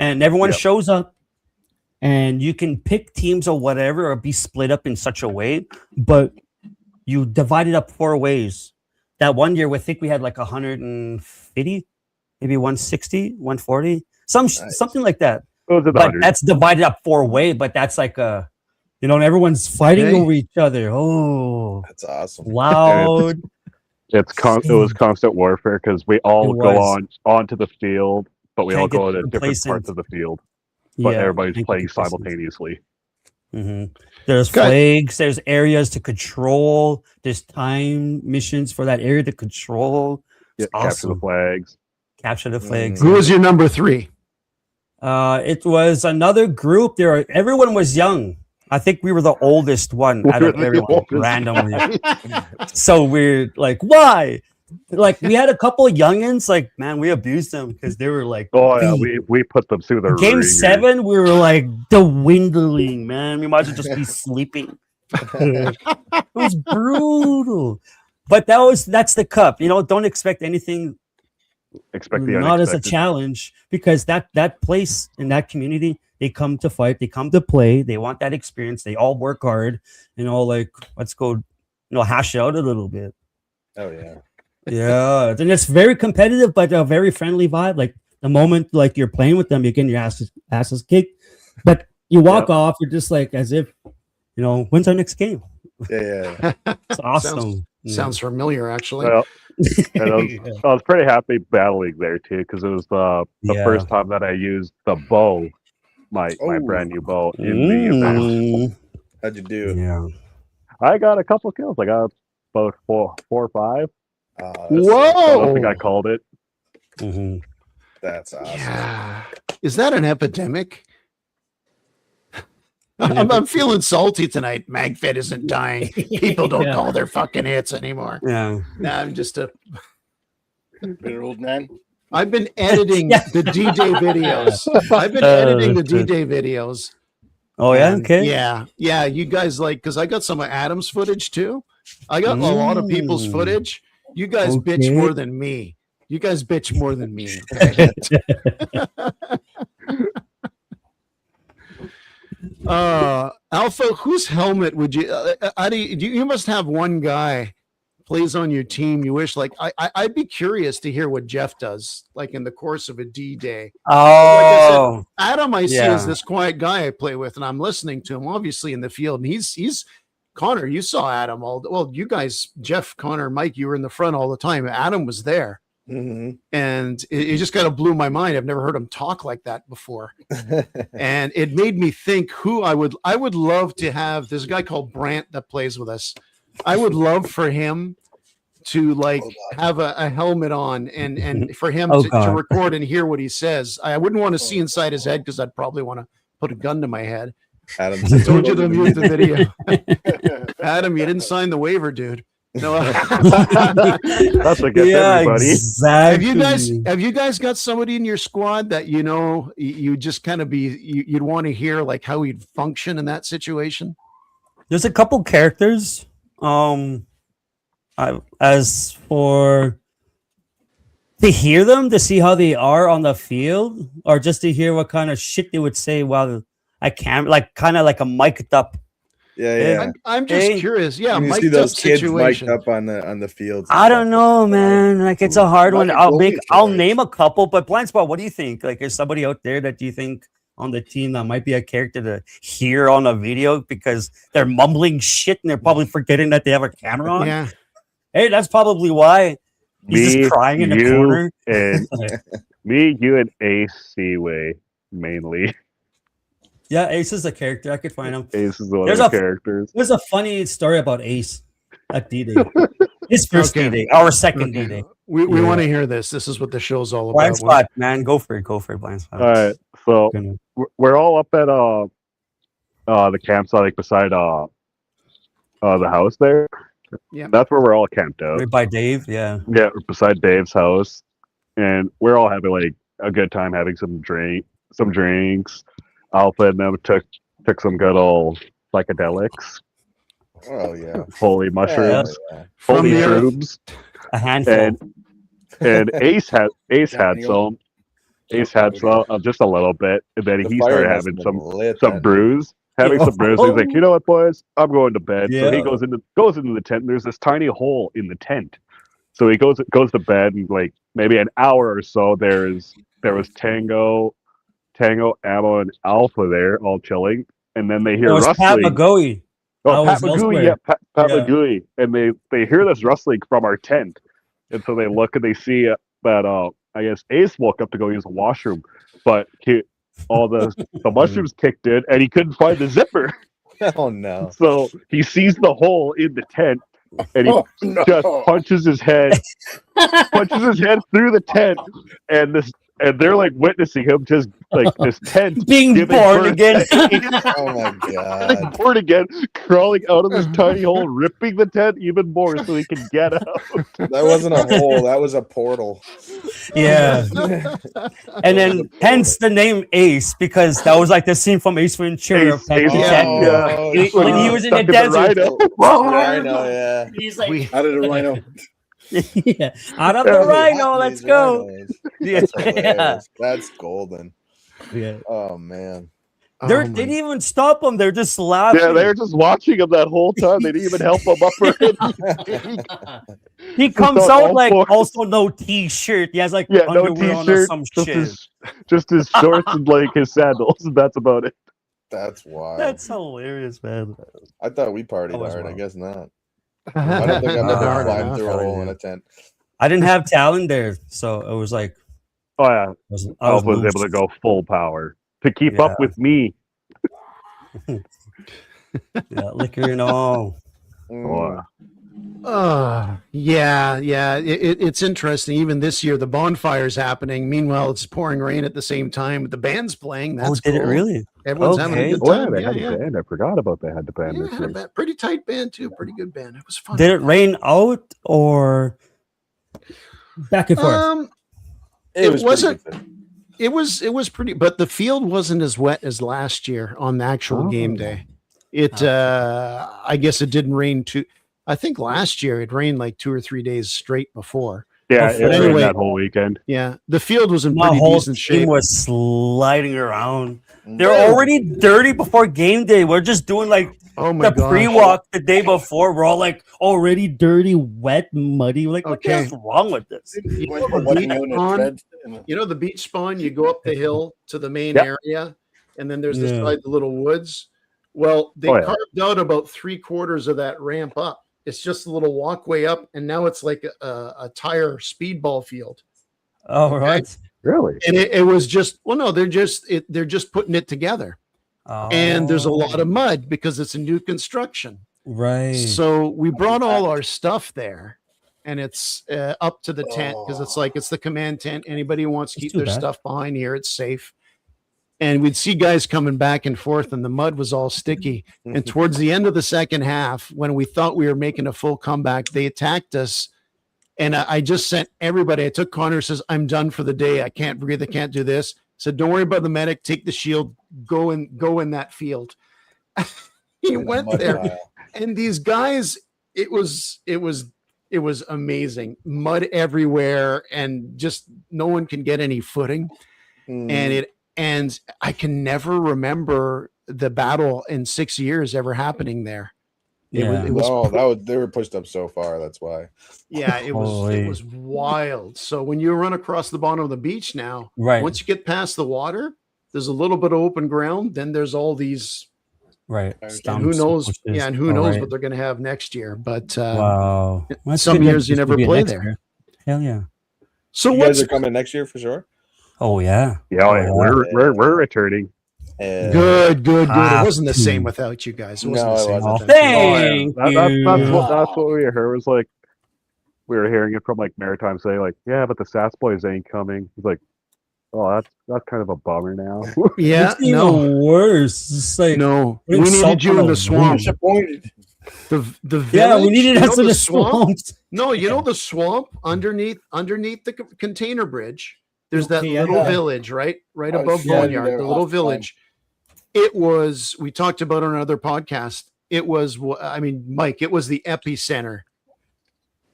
S7: and everyone
S9: Yep.
S7: shows up, and you can pick teams or whatever, or be split up in such a way, but you divide it up 4 ways. That one year, I think we had like 150, maybe 160, 140, something like that.
S9: It was in the
S7: But
S9: hundreds.
S7: that's divided up 4 ways. But that's like and everyone's fighting
S4: Okay.
S7: over each other. Oh,
S5: That's awesome.
S7: loud.
S9: It was constant warfare because we all
S7: It
S9: go
S7: was.
S9: onto the field, but we
S7: Can't
S9: all
S7: get
S9: go to different
S7: complacent.
S9: parts of the field. But
S7: Yeah,
S9: everybody's
S7: can't get
S9: playing
S7: complacent.
S9: simultaneously.
S7: There's
S4: Okay.
S7: flags. There's areas to control. There's time missions for that area to control. It's
S9: Capture
S7: awesome.
S9: the flags.
S7: Capture the flags.
S4: Who was your number 3?
S7: It was another group. Everyone was young. I think we were the oldest one out
S9: We were
S7: of
S9: the
S7: everyone
S9: oldest.
S7: randomly. So we're like, why? Like we had a couple of youngins. Like, man, we abused them because they were like,
S9: Oh yeah,
S7: beat.
S9: we put them through the
S7: Game
S9: ringer.
S7: 7, we were like dwindling, man. We might as well just be sleeping. It was brutal. But that's the Cup. Don't expect anything
S9: Expect the
S7: not as a
S9: unexpected.
S7: challenge, because that place in that community, they come to fight, they come to play, they want that experience, they all work hard, let's go hash it out a little bit.
S5: Oh yeah.
S7: Yeah, and it's very competitive, but a very friendly vibe. Like the moment you're playing with them, you're getting your asses kicked, but you walk off, you're just like as if when's our next game?
S5: Yeah.
S7: It's awesome.
S4: Sounds familiar, actually.
S9: Well, and I was pretty happy battling there too because it was the
S7: Yeah.
S9: first time that I used the bow, my
S5: Oh.
S9: brand new bow in the event.
S7: Mm,
S5: How'd you do?
S7: yeah.
S9: I got a couple kills. I got about four or 5.
S4: Whoa!
S9: I don't think I called it.
S7: Mhm.
S5: That's awesome.
S4: Yeah. Is that an epidemic? I'm feeling salty tonight. MagFed isn't dying. People don't
S7: Yeah.
S4: call their fucking hits anymore.
S7: Yeah.
S4: Nah, I'm just
S8: Bitter old man.
S4: I've been editing
S7: Yeah.
S4: the D-Day videos. I've been editing the D-Day videos.
S7: Oh yeah.
S4: And
S7: Okay.
S4: Yeah. You guys because I got some of Adam's footage too. I got a lot of people's
S7: Mm.
S4: footage. You guys bitch
S7: Okay.
S4: more than me. You guys bitch more than me. Okay? Alpha, whose helmet would you? You must have one guy plays on your team. You wish I'd be curious to hear what Jeff does in the course of a D-Day.
S7: Oh.
S4: Adam, I see
S7: Yeah.
S4: is this quiet guy I play with, and I'm listening to him obviously in the field. And he's Connor. You saw Adam you guys, Jeff, Connor, Mike, you were in the front all the time. Adam was there.
S5: Mm-hmm.
S4: And it just kind of blew my mind. I've never heard him talk like that before. And it made me think who I would love to have. There's a guy called Brant that plays with us. I would love for him to have a helmet on and for him to record and hear what he says. I wouldn't want to see inside his head because I'd probably want to put a gun to my head.
S5: Adam
S4: I told you to mute the video. Adam, you didn't sign the waiver, dude. No.
S9: That's against everybody.
S7: Exactly.
S4: Have you guys got somebody in your squad that you just kind of you'd want to hear like how he'd function in that situation?
S7: There's a couple characters. As for to hear them, to see how they are on the field, or just to hear what kind of shit they would say while I can't, like kind of like a mic'd up.
S5: Yeah.
S4: I'm just
S7: Hey,
S4: curious. Yeah,
S5: When you
S4: mic'd
S5: see those
S4: up
S5: kids
S4: situation.
S5: mic'd up on the fields. and
S7: I
S5: stuff.
S7: don't know, man. Like it's a hard one.
S8: Like
S7: I'll
S8: goalies,
S7: name a couple, but blind spot. What do you think? Like, is somebody out there that you think on the team that might be a character to hear on a video because they're mumbling shit and they're probably forgetting that they have a camera on?
S4: Yeah.
S7: Hey, that's probably why he's just crying in the corner.
S9: And me, you, and Ace Seaway mainly.
S7: Yeah, Ace is a character. I could find him.
S9: Ace is one
S7: There's
S9: of the characters.
S7: There's a funny story about Ace at D-Day. His first
S4: Okay.
S7: D-Day, our second D-Day.
S4: We
S7: Yeah.
S4: want to hear this. This is what the show's all
S7: Blind
S4: about.
S7: spot, man. Go for it. Blind spot.
S9: All right, so
S7: Gonna-
S9: we're all up at the campsite, like beside the house there.
S4: Yeah.
S9: That's where we're all camped out.
S7: Right by Dave, yeah.
S9: Yeah, beside Dave's house, and we're all having like a good time, having some drinks. Alpha and them took some good old psychedelics,
S5: Oh yeah.
S9: holy mushrooms,
S5: Yeah.
S4: From
S9: holy
S4: the earth.
S9: shrooms,
S7: A handful.
S9: and Ace had some. Ace had some, just a little bit, and then
S5: The
S9: he
S5: fire
S9: started
S5: must
S9: having
S5: have
S9: some
S5: been lit
S9: some
S5: then.
S9: brews. Having some brews. He's like, you know what, boys? I'm going to bed. So he
S7: Yeah.
S9: goes into the tent. And there's this tiny hole in the tent. So he goes to bed, and like maybe an hour or so, there was Tango, Ammo, and Alpha there all chilling, and then they hear
S7: It was Pat
S9: rustling.
S7: McGoey. I
S9: Oh, Pat
S7: was
S9: Magooey,
S7: elsewhere.
S9: yeah, Pat
S7: Yeah.
S9: Magooey, and they hear this rustling from our tent, and so they look and they see that I guess Ace woke up to go use the washroom, but all the mushrooms kicked in, and he couldn't find the zipper,
S5: Oh no.
S9: so he sees the hole in the tent, and he
S8: Oh, no.
S9: just punches his head through the tent, and they're like witnessing him just like this tent
S7: Being
S9: giving
S7: born
S9: birth
S7: again.
S9: to
S5: Oh my
S9: getting
S5: god.
S9: born again, crawling out of this tiny hole, ripping the tent even more so he can get out.
S5: That wasn't a hole. That was a portal.
S7: Yeah. And then hence the name Ace, because that was like the scene from Ace Ventura.
S9: Ace,
S7: Back in
S9: Ace,
S7: the
S5: Oh,
S7: day.
S9: yeah.
S7: When he was in the
S9: Stuck
S7: desert.
S9: rhino.
S5: Rhino, yeah.
S7: He's like,
S4: We-
S8: How did a rhino?
S7: yeah, out of the rhino, let's
S5: These
S7: go.
S5: rhinos.
S7: Yeah.
S5: That's hilarious. That's golden.
S7: Yeah.
S5: Oh man.
S7: They
S4: Oh,
S7: didn't
S4: my-
S7: even stop him. They're just laughing.
S9: Yeah, they were just watching him that whole time. They didn't even help him up or anything.
S7: He comes
S9: Just
S7: out
S9: all
S7: like
S9: fours.
S7: also no t-shirt. He has like
S9: Yeah, no
S7: underwear on or
S9: t-shirt,
S7: some
S9: just
S7: shit.
S9: his shorts and like his sandals. That's about it.
S5: That's wild.
S7: That's hilarious, man.
S5: I thought we partied
S7: That was
S5: hard. I
S7: wild.
S5: guess not. I don't think I've ever
S4: Hard
S5: climbed
S4: enough.
S5: through a hole in a tent.
S7: I didn't have talent there, so it was like
S9: Oh yeah,
S7: I was
S9: Alpha was
S7: loose.
S9: able to go full power to keep
S7: Yeah.
S9: up with me.
S7: Yeah, liquor and all.
S5: Mm.
S4: Yeah. It's interesting. Even this year, the bonfire's happening. Meanwhile, it's pouring rain at the same time. But the band's playing. That's
S7: Did it
S4: cool.
S7: really?
S4: Everyone's having a
S7: Okay.
S4: good
S9: Oh yeah,
S4: time.
S9: they
S4: Yeah,
S9: had
S4: yeah.
S9: a band. I forgot about they had the band
S4: Yeah,
S9: this
S4: had a
S9: year.
S4: band. Pretty tight band too. Pretty good band. It was fun.
S7: Did it rain out or back and forth?
S5: It was
S4: wasn't.
S5: pretty good.
S4: It was pretty, but the field wasn't as wet as last year on the actual game day. It, I guess it didn't rain too. I think last year it rained like 2 or 3 days straight before.
S9: Yeah,
S7: But
S9: it rained
S4: anyway-
S9: that whole weekend.
S4: Yeah, the field was in
S7: My
S4: pretty
S7: whole
S4: decent
S7: team
S4: shape.
S7: was sliding around.
S5: Mm.
S7: They're already dirty before game day. We're just doing like
S4: Oh my
S7: the
S4: gosh!
S7: pre-walk the day before. We're all like already dirty, wet, muddy. We're like, what the
S4: Okay.
S7: hell's wrong with this?
S4: You
S8: Went
S4: know,
S8: from
S4: the
S8: one
S4: beach
S8: unit
S4: spawn,
S8: tread and
S4: you know the beach spawn. You go up the hill to the main
S9: Yep.
S4: area, and then there's this
S7: Yeah.
S4: side, the little woods. Well, they
S9: Oh, yeah.
S4: carved out about 3/4 of that ramp up. It's just a little walkway up, and now it's like a tire speedball field.
S7: Oh, right.
S9: Really?
S4: And it was just no, they're just putting it together. And there's a lot of mud because it's a new construction.
S7: right.
S4: So we brought all our stuff there, and it's up to the tent because it's like it's the command tent. Anybody who wants to
S7: That's
S4: keep
S7: too
S4: their
S7: bad.
S4: stuff behind here, it's safe. and we'd see guys coming back and forth, and the mud was all sticky. And towards the end of the second half, when we thought we were making a full comeback, they attacked us. And I just sent everybody. I took Connor, says, I'm done for the day. I can't breathe. I can't do this. Said, don't worry about the medic. Take the shield. Go in that field. He went there, and these guys, it was amazing. Mud everywhere, and just no one can get any footing. And I can never remember the battle in 6 years ever happening there.
S5: They were pushed up so far. That's why.
S4: Yeah, it was wild. So when you run across the bottom of the beach now,
S7: Right.
S4: once you get past the water, there's a little bit of open ground. Then there's all these.
S7: Right.
S4: And who knows? Yeah, and who knows what they're going to have next year? But
S7: wow,
S4: some years you never play there.
S7: Year. Hell yeah!
S5: So you guys are coming next year for sure.
S7: Oh yeah,
S9: we're returning.
S4: Good. It wasn't the same without you guys. It wasn't the same.
S7: Thank you.
S9: That's what we heard. Was like we were hearing it from like Maritime say like, yeah, but the Sass boys ain't coming. It's like, oh, that's kind of a bummer now.
S4: Yeah,
S7: it's even worse. It's like
S4: we needed you in the swamp.
S8: Disappointed.
S4: The village,
S7: we needed us in the swamp.
S4: No, you know the swamp underneath the container bridge. There's that little village right above Boneyard, the little village. It was, we talked about on another podcast. It was, I mean, Mike, it was the epicenter.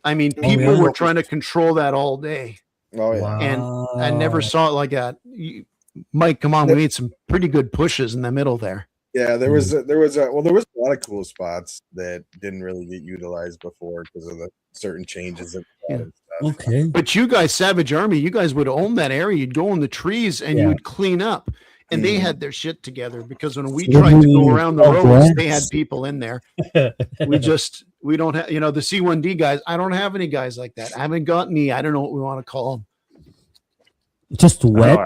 S4: I mean, people were trying to control that all day.
S5: Oh yeah.
S4: And I never saw it like that. Mike, come on, we made some pretty good pushes in the middle there.
S5: Yeah, there was a lot of cool spots that didn't really get utilized before because of the certain changes and stuff.
S7: Okay.
S4: But you guys, Savage Army, you guys would own that area. You'd go in the trees and you would clean up. And they had their shit together because when we tried to go around the roads, they had people in there. We don't have, the C1D guys. I don't have any guys like that. I haven't got any. I don't know what we want to call them.
S7: Just wet.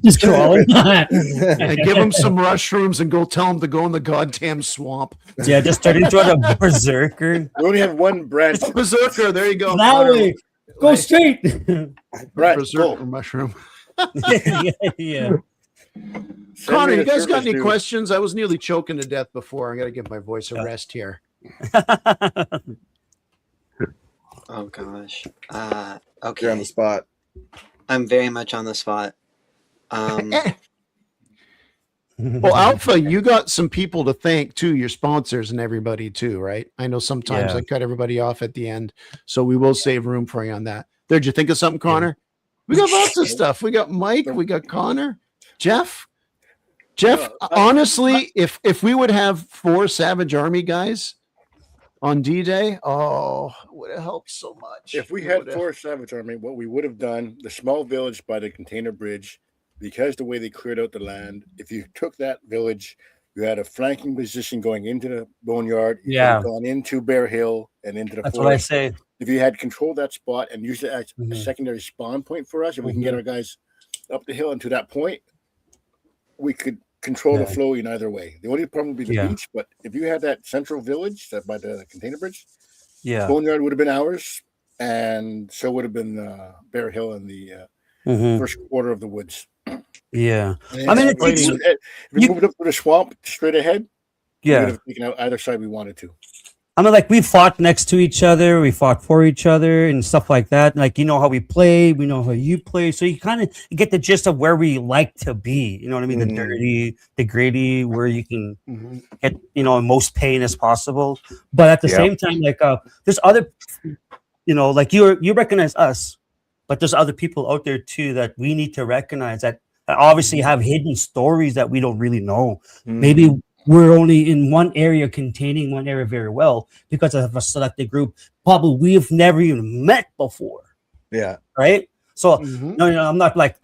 S7: Just crawling.
S4: Give them some mushrooms and go tell them to go in the goddamn swamp.
S7: Yeah, just turn into a berserker.
S8: We only have one branch.
S4: Berserker. There you go.
S7: That way. Go straight.
S4: Berserker mushroom.
S7: Yeah.
S4: Connor, you guys got any questions? I was nearly choking to death before. I got to give my voice a rest here.
S6: Oh gosh. Okay.
S5: You're on the spot.
S6: I'm very much on the spot.
S4: Well, Alpha, you got some people to thank too, your sponsors and everybody too, right? I know sometimes I cut everybody off at the end, so we will save room for you on that. Did you think of something, Connor? We got lots of stuff. We got Mike, we got Connor, Jeff. Honestly, if we would have 4 Savage Army guys on D-Day, it would have helped so much.
S8: If we had 4 Savage Army, what we would have done, the small village by the container bridge, because the way they cleared out the land, if you took that village, you had a flanking position going into the boneyard. You could have gone into Bear Hill and into the
S7: That's
S8: forest.
S7: what I say.
S8: If you had controlled that spot and used it as a secondary spawn point for us, if we can get our guys up the hill and to that point, we could control the flow in either way. The only problem would be the beach, but if you had that central village that by the container bridge, boneyard would have been ours, and so would have been Bear Hill and the first quarter of the woods.
S7: Yeah,
S8: I mean, if we moved up to the swamp straight ahead, we would have taken out either side we wanted to.
S7: I mean, like, we fought next to each other, we fought for each other and stuff like that. Like, you know how we play, we know how you play. So you kind of get the gist of where we like to be. You know what I mean? The dirty, the gritty, where you can get, most pain as possible. But at the same time, like, there's other, like you recognize us, but there's other people out there too that we need to recognize that obviously have hidden stories that we don't really know. Maybe we're only in one area, containing one area very well because of a selected group probably we've never even met before.
S5: Yeah.
S7: Right. So no, I'm not like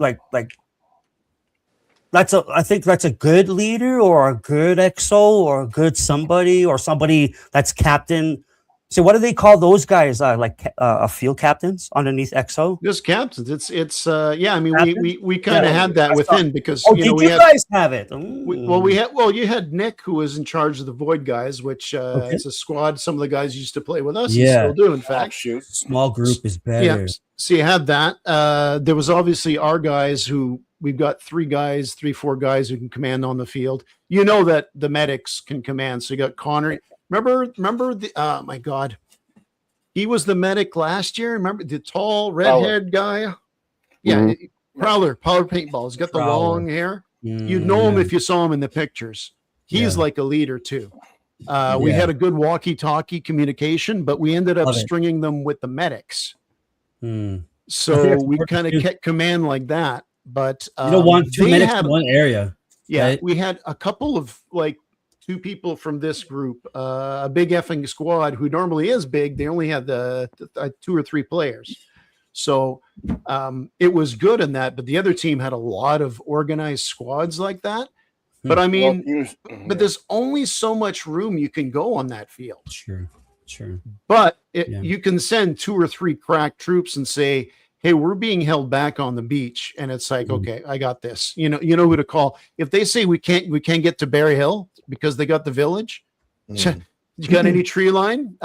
S7: I think that's a good leader or a good XO or a good somebody or somebody that's captain. So what do they call those guys? Field captains underneath XO?
S4: Just captains. It's I mean, we kind of had that within because
S7: you guys have it?
S4: You had Nick who was in charge of the Void guys, which it's a squad. Some of the guys used to play with us and still do. In fact,
S7: small group is better.
S4: Yeah. So you had that. There was obviously our guys who we've got 4 guys who can command on the field. You know that the medics can command. So you got Connor. Remember the my God, he was the medic last year. Remember the tall redhead guy? Yeah, Prowler paintball. He's got the long hair. You'd know him if you saw him in the pictures. He's like a leader too. We had a good walkie-talkie communication, but we ended up stringing them with the medics. So we kind of kept command like that. But
S10: you don't want 2 medics in one area.
S4: Yeah,
S10: right?
S4: we had a couple of 2 people from this group, a big effing squad who normally is big. They only had the 2 or 3 players. So it was good in that, but the other team had a lot of organized squads like that. But I mean, but there's only so much room you can go on that field.
S10: Sure.
S4: But you can send 2 or 3 crack troops and say, hey, we're being held back on the beach. And it's like, okay, I got this. You know who to call. If they say we can't get to Berry Hill because they got the village, you got any tree line?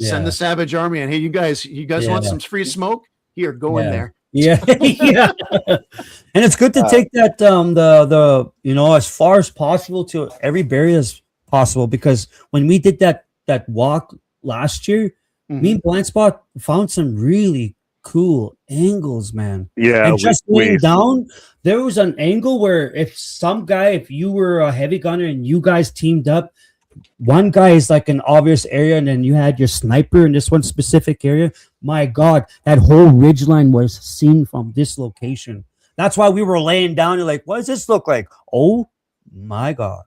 S4: Send the Savage Army. And hey, you guys want some free smoke? Here, go in there.
S10: Yeah. And it's good to take that the as far as possible to every berry as possible, because when we did that walk last year, me and Blind Spot found some really cool angles, man.
S9: Yeah.
S10: And just laying down, there was an angle where if you were a heavy gunner and you guys teamed up, one guy is like an obvious area, and then you had your sniper in this one specific area. My God, that whole ridgeline was seen from this location. That's why we were laying down and like, what does this look like? Oh my God.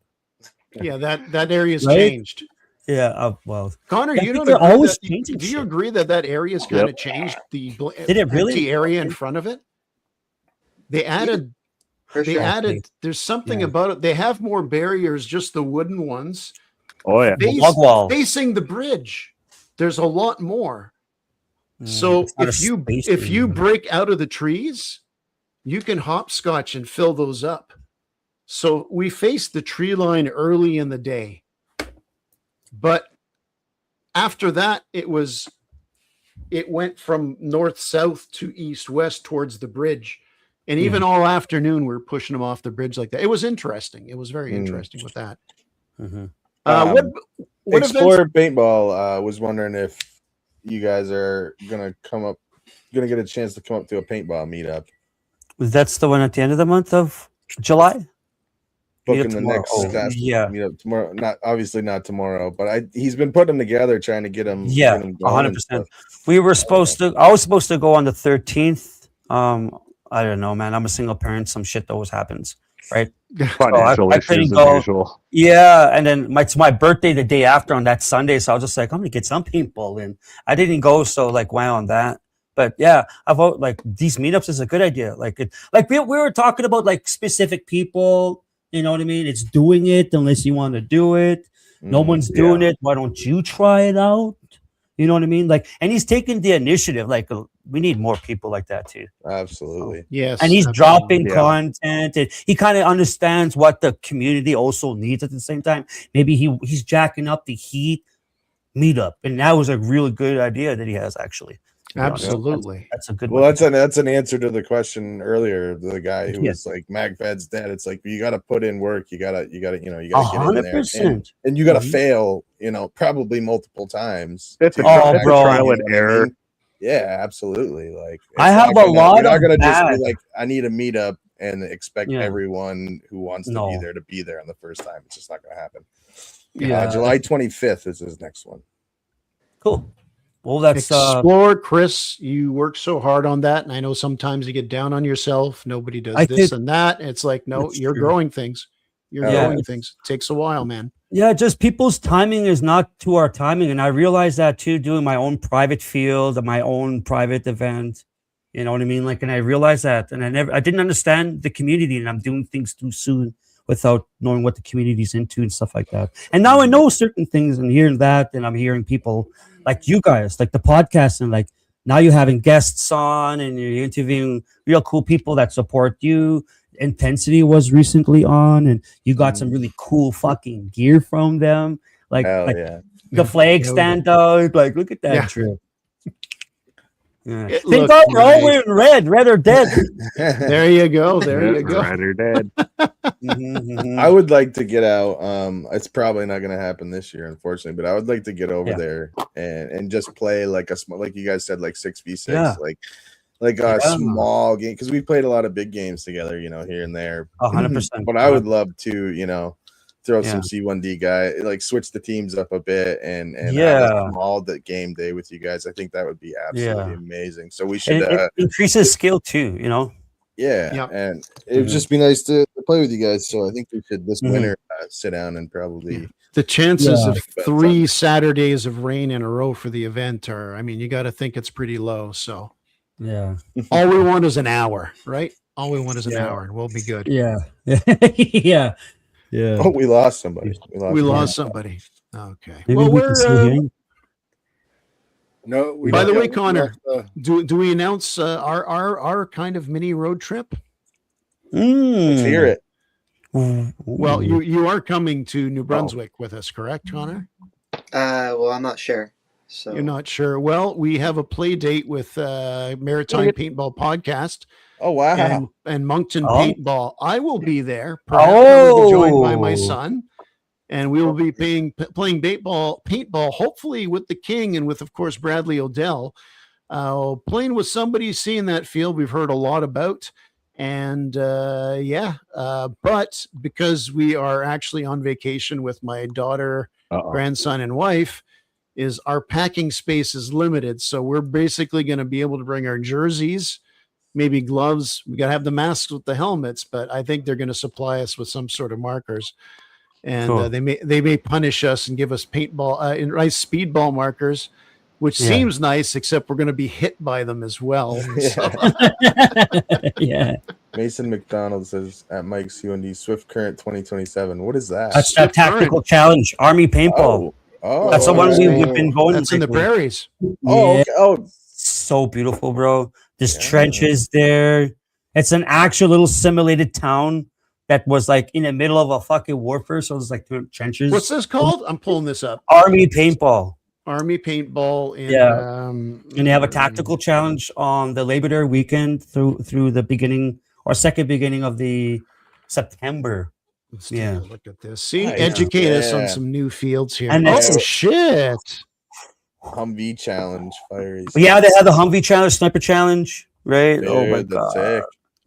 S4: Yeah, that area's changed.
S10: Yeah, well,
S4: Connor, you don't
S10: always
S4: do you agree that area's kind of changed the
S10: Did it really?
S4: empty area in front of it? They added there's something about it. They have more barriers, just the wooden ones.
S9: Oh yeah,
S10: log wall
S4: facing the bridge. There's a lot more. So if you break out of the trees, you can hopscotch and fill those up. So we faced the tree line early in the day, but after that, it went from north-south to east-west towards the bridge. And even all afternoon, we were pushing them off the bridge like that. It was interesting. It was very interesting with that. What
S5: Explorer Paintball was wondering if you guys are gonna get a chance to come up to a paintball meetup.
S7: That's the one at the end of the month of July.
S5: Booking the next meetup tomorrow. Not tomorrow, but he's been putting them together, trying to get them.
S7: 100%. We were supposed to. I was supposed to go on the 13th. I don't know, man. I'm a single parent. Some shit always happens, right?
S9: Financial issues as usual.
S7: Yeah, and then it's my birthday the day after on that Sunday, so I was just like, I'm gonna get some paintball in. I didn't go, so like, why on that? But yeah, I vote like these meetups is a good idea. Like we were talking about like specific people. You know what I mean? It's doing it unless you want to do it. No one's doing it. Why don't you try it out? You know what I mean? Like, and he's taking the initiative. Like, we need more people like that too.
S5: Absolutely.
S4: Yes.
S7: And he's dropping content, and he kind of understands what the community also needs at the same time. Maybe he's jacking up the heat meetup, and that was a really good idea that he has actually.
S4: Absolutely.
S7: That's a good
S5: well,
S7: one.
S5: that's an answer to the question earlier. The guy who was like, MagFed's dead. It's like, you got to put in work. You gotta get in there, and you got to fail, probably multiple times.
S9: It's a trial and error.
S5: Yeah, absolutely. Like,
S7: I have a lot.
S5: You're not gonna just be like, I need a meetup and expect everyone who wants to be there on the first time. It's just not gonna happen. July 25th is his next one.
S7: Cool. Well, that's
S4: Explore, Chris. You work so hard on that, and I know sometimes you get down on yourself. Nobody does this and that. It's like, no, you're growing things. You're growing things. It takes a while, man.
S7: Yeah, just people's timing is not to our timing, and I realized that too. Doing my own private field and my own private event, you know what I mean? Like, and I realized that, and I didn't understand the community, and I'm doing things too soon without knowing what the community's into and stuff like that. And now I know certain things and hearing that, and I'm hearing people like you guys, like the podcast, and like now you're having guests on and you're interviewing real cool people that support you. Intensity was recently on, and you got some really cool fucking gear from them. Like the flag stand out. Like, look at that trip. Yeah.
S4: It
S7: Thank
S4: looked
S7: God we're all
S4: nice.
S7: wearing red. Red or dead.
S4: There you go. There you go.
S9: Right or dead.
S5: I would like to get out. It's probably not going to happen this year, unfortunately, but I would like to get over there and just play like like you guys said, like 6v6, like a small game, because we played a lot of big games together, here and there.
S7: 100%.
S5: But I would love to, throw some C1D guy, like switch the teams up a bit and have a small game day with you guys. I think that would be absolutely amazing. So we should
S7: it increases skill too,
S5: Yeah, and it would just be nice to play with you guys. So I think we should this winter sit down and probably.
S4: The chances of 3 Saturdays of rain in a row for the event are, you got to think it's pretty low. So all we want is an hour, right? All we want is an hour, and we'll be good.
S10: Yeah. Yeah.
S5: Oh, we lost somebody.
S4: We lost somebody. Okay.
S10: Maybe
S4: Well,
S10: we can still hear
S4: we're.
S10: you.
S8: No.
S4: By the way, Connor, do we announce our kind of mini road trip?
S5: Let's hear it.
S4: Well, you are coming to New Brunswick with us, correct, Connor?
S6: Well, I'm not sure. So
S4: You're not sure. Well, we have a play date with Maritime Paintball Podcast.
S5: Oh wow!
S4: And Moncton Paintball. I will be there. Perhaps I will be joined by my son, and we will be playing paintball. Hopefully with the King and with, of course, Bradley Odell. Playing with somebody, seeing that field we've heard a lot about, and but because we are actually on vacation with my daughter, grandson, and wife, is our packing space is limited. So we're basically going to be able to bring our jerseys, maybe gloves. We got to have the masks with the helmets, but I think they're going to supply us with some sort of markers, and they may punish us and give us paintball nice speedball markers, which seems nice, except we're going to be hit by them as well.
S10: Yeah.
S5: Mason McDonald says at Mike C1D Swift Current 2027. What is that?
S7: That's that tactical challenge, Army Paintball. That's the one we've been going.
S4: That's in the prairies.
S7: So beautiful, bro. There's trenches there. It's an actual little simulated town that was like in the middle of a fucking warfare. So there's like trenches.
S4: What's this called? I'm pulling this up.
S7: Army Paintball.
S4: Army Paintball.
S7: And they have a tactical challenge on the Labor Day weekend through the beginning or second beginning of the September.
S4: Let's take a look at this. See, educate us on some new fields here.
S7: And
S4: shit.
S5: Humvee challenge, fiery.
S7: Yeah, they have the Humvee challenge, sniper challenge, right?
S5: Dude, my God. Sick.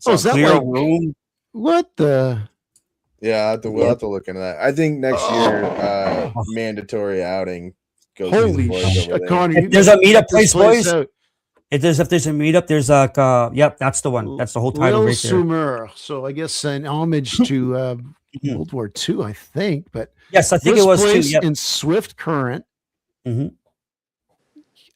S4: Is that
S7: clear
S4: like
S7: room?
S4: What the?
S5: Yeah, we'll have to look into that. I think next year, mandatory outing goes.
S4: Holy shit, Connor!
S7: There's a meetup place, boys. If there's a meetup, there's like that's the one. That's the whole title right there.
S4: Sumer. So I guess an homage to World War II, I think. But
S7: yes, I think it was
S4: place
S7: too. Yep.
S4: In Swift Current.
S7: Mm-hmm.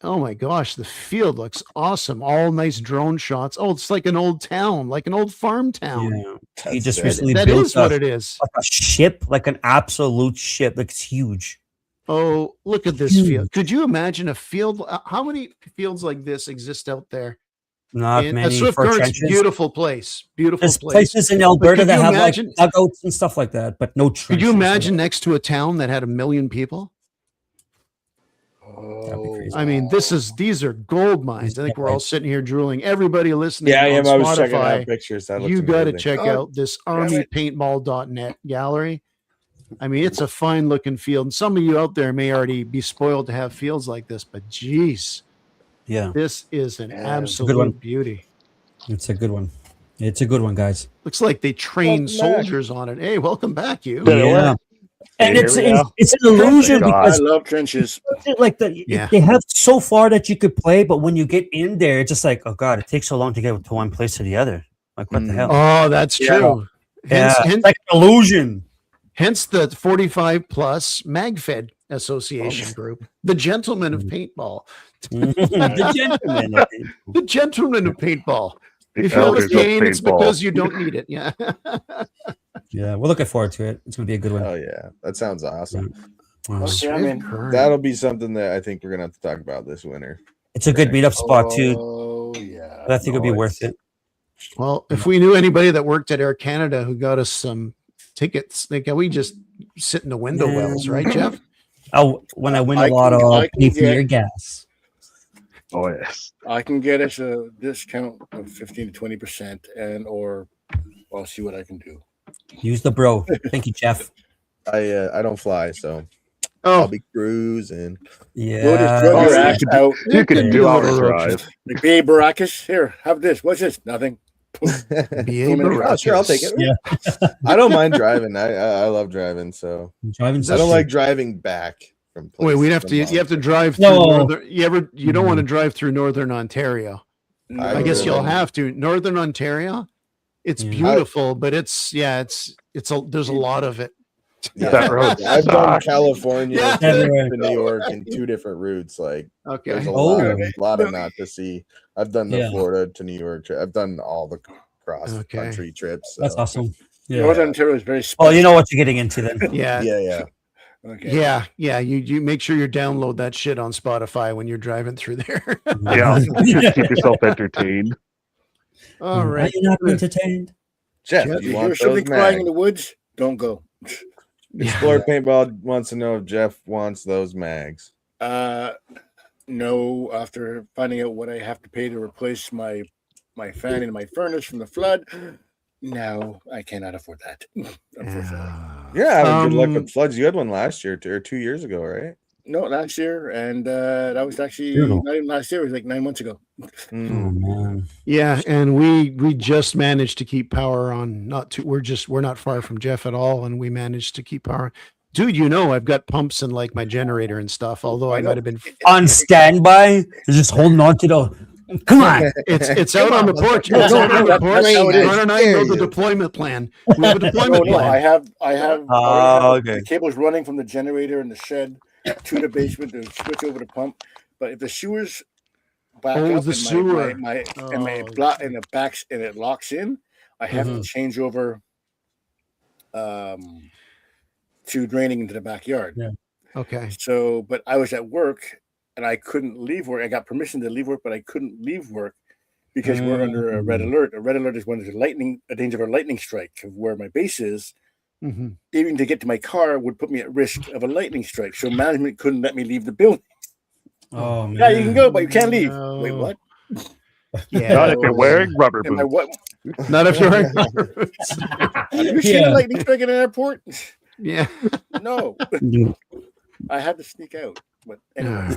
S4: Oh my gosh, the field looks awesome. All nice drone shots. Oh, it's like an old town, like an old farm town.
S7: Yeah. He just recently
S4: that
S7: built
S4: is what it is.
S7: Like a ship, like an absolute ship. Like it's huge.
S4: Oh, look at this field. Could you imagine a field? How many fields like this exist out there?
S7: Not many.
S4: Swift Current's beautiful place. Beautiful
S7: There's
S4: place.
S7: places in Alberta that have like dugouts and stuff like that, but no trenches.
S4: Could you imagine next to a town that had 1 million people? I mean, these are gold mines. I think we're all sitting here drooling. Everybody listening on Spotify,
S5: I was checking out pictures.
S4: You got to check out this armypaintball.net gallery. I mean, it's a fine looking field. And some of you out there may already be spoiled to have fields like this, but geez, this is an absolute beauty.
S10: It's a good one. It's a good one, guys.
S4: Looks like they train soldiers on it. Hey, welcome back, you.
S10: Yeah. And it's an illusion because
S8: I love trenches.
S10: Like they have so far that you could play, but when you get in there, it's just like, oh god, it takes so long to get to one place to the other. Like what the hell?
S4: Oh, that's true.
S7: Hence, like an illusion.
S4: Hence the 45 plus MagFed Association group, the Gentlemen of Paintball. The Gentlemen of Paintball. If you have a cane, it's because you don't need it. Yeah.
S10: Yeah, we're looking forward to it. It's going to be a good one.
S5: Oh, yeah. That sounds awesome.
S10: Yeah.
S5: That'll be something that I think we're going to have to talk about this winter.
S7: It's a good meetup spot, too.
S8: Oh, yeah.
S7: I think it'll be worth it.
S4: Well, if we knew anybody that worked at Air Canada who got us some tickets, we just sit in the window wells, right, Jeff?
S7: Oh, when I win a lot of air gas.
S9: Oh yes.
S8: I can get us a discount of 15 to 20%, and or I'll see what I can do.
S7: Use the bro. Thank you, Jeff.
S5: I don't fly, so
S4: Oh,
S5: I'll be cruising.
S8: You'll just
S7: Yeah.
S8: drug
S9: Oh,
S8: your
S9: you
S8: ass
S9: could
S8: out.
S9: you could
S4: Yeah.
S9: do our
S4: Little road
S9: drive.
S4: trip.
S8: Like, babe Baracus, here, have this. What's this? Nothing.
S4: B.A.
S5: Oh, sure, I'll take it.
S10: Yeah.
S5: I don't mind driving. I love driving, so
S10: Driving.
S5: I don't like driving back from.
S4: Wait, we'd have
S5: places
S4: to. You have to
S5: I'm
S4: drive through
S10: No.
S4: northern. You don't want to drive through northern Ontario. I guess you'll have to. Northern Ontario, it's
S10: Yeah.
S4: beautiful, but it's there's a lot of it.
S5: Yeah,
S9: That road
S5: I've done
S9: sucks.
S5: California
S4: Yeah.
S5: to New York in 2 different routes. Like,
S4: Okay.
S5: there's a
S10: Oh.
S5: lot of not to see. I've done the
S10: Yeah.
S5: Florida to New York trip. I've done all the cross country trips. So.
S10: That's awesome. Yeah.
S8: Northern Ontario is very special.
S7: Well, you know what you're getting into then.
S4: Yeah.
S5: Yeah.
S8: Okay.
S4: Yeah. You make sure you download that shit on Spotify when you're driving through there.
S9: Yeah, keep yourself entertained.
S4: All
S10: Are
S4: right.
S10: you not entertained?
S5: Jeff,
S4: Jeff,
S5: do
S8: If
S5: you
S8: you
S5: want
S8: hear something
S5: those
S8: crying in
S5: mags?
S8: the woods, don't go.
S5: Explore Paintball wants to know if Jeff wants those mags.
S8: No, after finding out what I have to pay to replace my fan and my furnace from the flood, no, I cannot afford that. Unfortunately.
S5: Yeah, good luck with floods. You had one last year or 2 years ago, right?
S8: No, last year, and that was actually
S10: Brutal.
S8: not even last year. It was like 9 months ago.
S10: Oh man.
S4: Yeah, and we just managed to keep power on. We're not far from Jeff at all, and we managed to keep power. Dude, I've got pumps in like my generator and stuff. Although I might have been
S7: On standby. You're just holding on to the. Come on.
S4: It's out on the porch.
S8: No,
S4: It's out on the
S8: that's
S4: porch.
S8: how it is.
S4: Ron and I know the deployment plan. We have a deployment
S8: No,
S4: plan.
S8: I have already
S7: Oh,
S8: have
S7: okay.
S8: the cables running from the generator in the shed to the basement to switch over to pump. But if the sewers back
S4: Oh,
S8: up
S4: the sewer.
S8: and my
S4: Oh,
S8: block and it backs and it locks in, I have to change over to draining into the backyard.
S10: Yeah.
S4: Okay.
S8: So, but I was at work and I couldn't leave work. I got permission to leave work, but I couldn't leave work because we're under a red alert. A red alert is when there's a danger of a lightning strike of where my base is.
S4: Mm-hmm.
S8: Even to get to my car would put me at risk of a lightning strike. So management couldn't let me leave the building.
S10: Oh man.
S8: Yeah, you can go, but you can't leave.
S4: No.
S8: Wait, what?
S4: Yeah.
S9: Not if you're wearing rubber
S8: Am I
S9: boots.
S8: what?
S4: Not if you're wearing.
S8: Have you seen a lightning strike in an airport?
S4: Yeah.
S8: No. I had to sneak out. But anyway,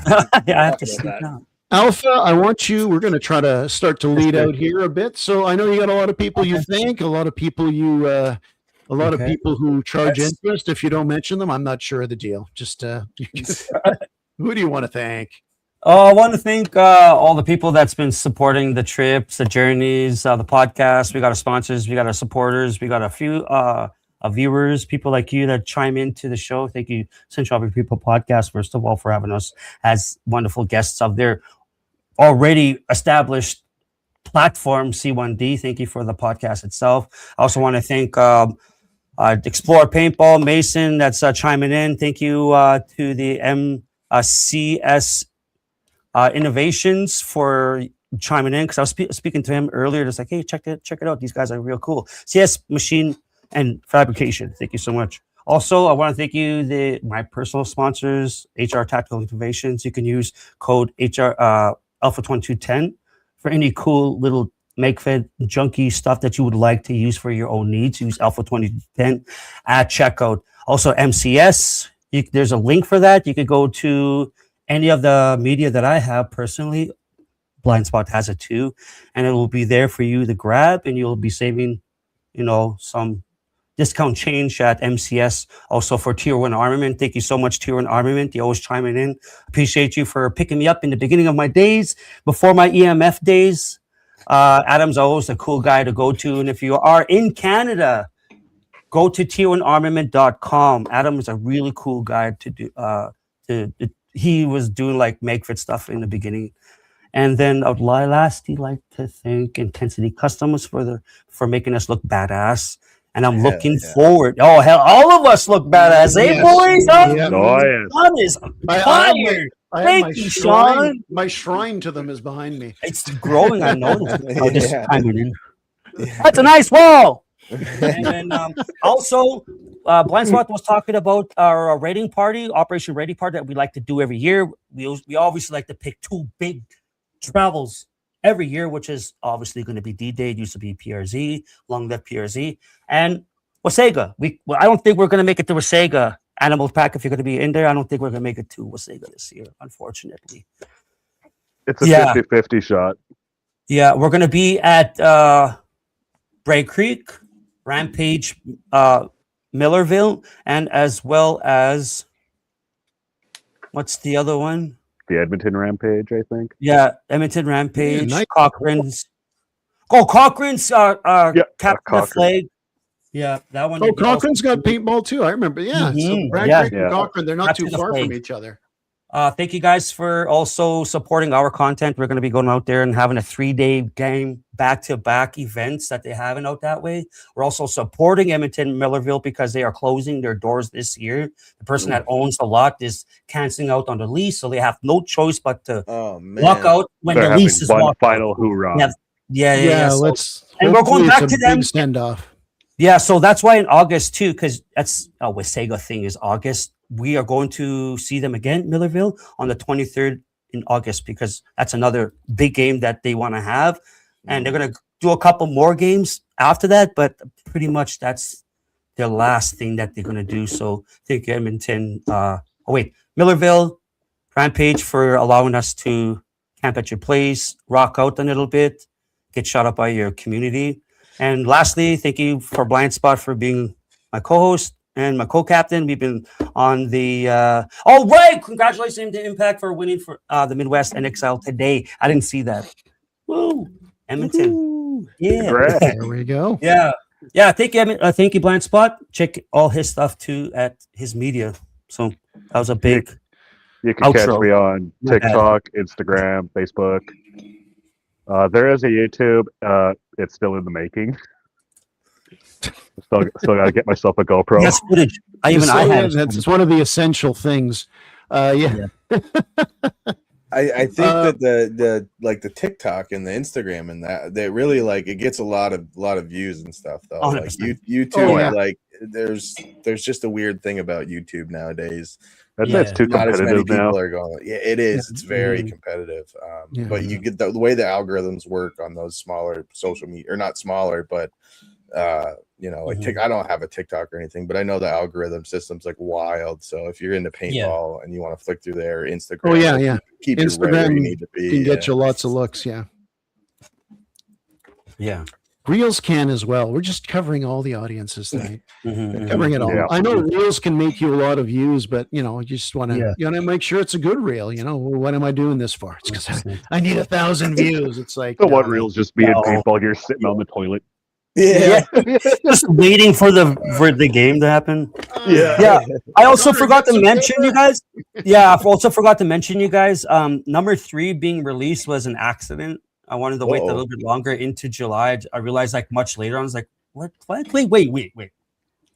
S7: Yeah, I have to
S8: talk
S7: sneak
S8: about that.
S7: out.
S4: Alpha, we're going to try to start to lead out here a bit. So I know you got a lot of people you thank, a lot of people of people who charge interest. If you don't mention them, I'm not sure of the deal. Just who do you want to thank?
S7: I want to thank all the people that's been supporting the trips, the journeys, the podcast. We got our sponsors, we got our supporters, we got a few viewers, people like you that chime into the show. Thank you, Central African People Podcast, first of all, for having us as wonderful guests of their already established platform, C1D. Thank you for the podcast itself. I also want to thank Explore Paintball, Mason, that's chiming in. Thank you to the MCS Innovations for chiming in, because I was speaking to him earlier, just like, hey, check it out. These guys are real cool. CS Machine and Fabrication. Thank you so much. Also, I want to thank you, my personal sponsors, HR Tactical Innovations. You can use code HR Alpha 2210 for any cool little make-fit junky stuff that you would like to use for your own needs. Use Alpha 2210 at checkout. Also, MCS, there's a link for that. You could go to any of the media that I have personally. Blind Spot has it too, and it will be there for you to grab, and you'll be saving, some discount change at MCS. Also for Tier 1 Armament, thank you so much, Tier 1 Armament. You always chiming in. Appreciate you for picking me up in the beginning of my days, before my EMF days. Adam's always a cool guy to go to, and if you are in Canada, go to tier1armament.com. Adam is a really cool guy to do. He was doing like make-fit stuff in the beginning. And then I'd lastly like to thank Intensity Customs for making us look badass. And I'm looking forward. Oh, hell, all of us look badass. Hey, boys. Sean is fired. Thank you, Sean.
S4: My shrine to them is behind me.
S7: It's growing, I noticed. That's a nice wall. And then also, Blind Spot was talking about our rating party, Operation Ready Party, that we like to do every year. We obviously like to pick two big travels every year, which is obviously going to be D-Day. It used to be PRZ, long live PRZ, and Wasaga. I don't think we're going to make it to Wasaga. Animal Pack, if you're going to be in there, I don't think we're going to make it to Wasaga this year, unfortunately.
S9: It's a 50-50 shot.
S7: Yeah, we're going to be at Bray Creek, Rampage, Millerville, and as well as what's the other one?
S9: The Edmonton Rampage, I think.
S7: Yeah, Edmonton Rampage,
S4: nice.
S7: Cochrane's. Oh, Cochrane's Captain the Flag. Yeah, that one.
S4: Oh, Cochrane's got paintball too. I remember. Yeah, so Bragg Creek and Cochrane, they're not too far from each other.
S7: Thank you guys for also supporting our content. We're going to be going out there and having a 3-day game back-to-back events that they haven't out that way. We're also supporting Edmonton Millerville because they are closing their doors this year. The person that owns the lot is canceling out on the lease, so they have no choice but to walk out when the lease is
S9: one final hoorah.
S7: Yeah.
S4: Let's.
S7: And we're going back to them.
S4: Send off.
S7: Yeah, so that's why in August too, because that's Wasaga thing is August. We are going to see them again, Millerville, on the 23rd in August, because that's another big game that they want to have. And they're going to do a couple more games after that, but pretty much that's their last thing that they're going to do. So thank you, Edmonton. Millerville, Rampage, for allowing us to camp at your place, rock out a little bit, get shot up by your community. And lastly, thank you for Blind Spot for being my co-host and my co-captain. We've been on the congratulations to Impact for winning for the Midwest NXL today. I didn't see that. Woo, Edmonton. Woo. Yeah,
S4: there we go.
S7: Yeah. Thank you, thank you, Blind Spot. Check all his stuff too at his media. So that was a big.
S9: You can catch me on TikTok, Instagram, Facebook. There is a YouTube. It's still in the making. Still got to get myself a GoPro.
S7: Yes, footage.
S4: That's one of the essential things. Yeah.
S5: I think that the TikTok and the Instagram and that they really it gets a lot of views and stuff though.
S7: 100%.
S5: Like YouTube, there's just a weird thing about YouTube nowadays.
S9: That's too
S5: not as many
S9: competitive
S5: people
S9: now.
S5: are going. Yeah, it is. It's very competitive. But you get the way the algorithms work on those smaller social media, or not smaller, but I don't have a TikTok or anything, but I know the algorithm system's wild. So if you're into paintball and you want to flick through their Instagram, keep
S4: Instagram
S5: it right where you need to be.
S4: Can get you lots of looks.
S7: Yeah.
S4: Reels can as well. We're just covering all the audiences tonight. Covering it all.
S9: Yeah.
S4: I know Reels can make you a lot of views, but you just want to make sure it's a good reel. What am I doing this for? It's because I need 1,000 views. It's like
S9: So what Reels just being paintball? You're sitting on the toilet.
S5: Yeah.
S7: Just waiting for the game to happen.
S5: Yeah.
S7: I also forgot to mention you guys. Yeah, I also forgot to mention you guys. Number 3 being released was an accident. I wanted to wait a little bit longer into July. I realized much later. I was like, what? Wait.
S8: Well,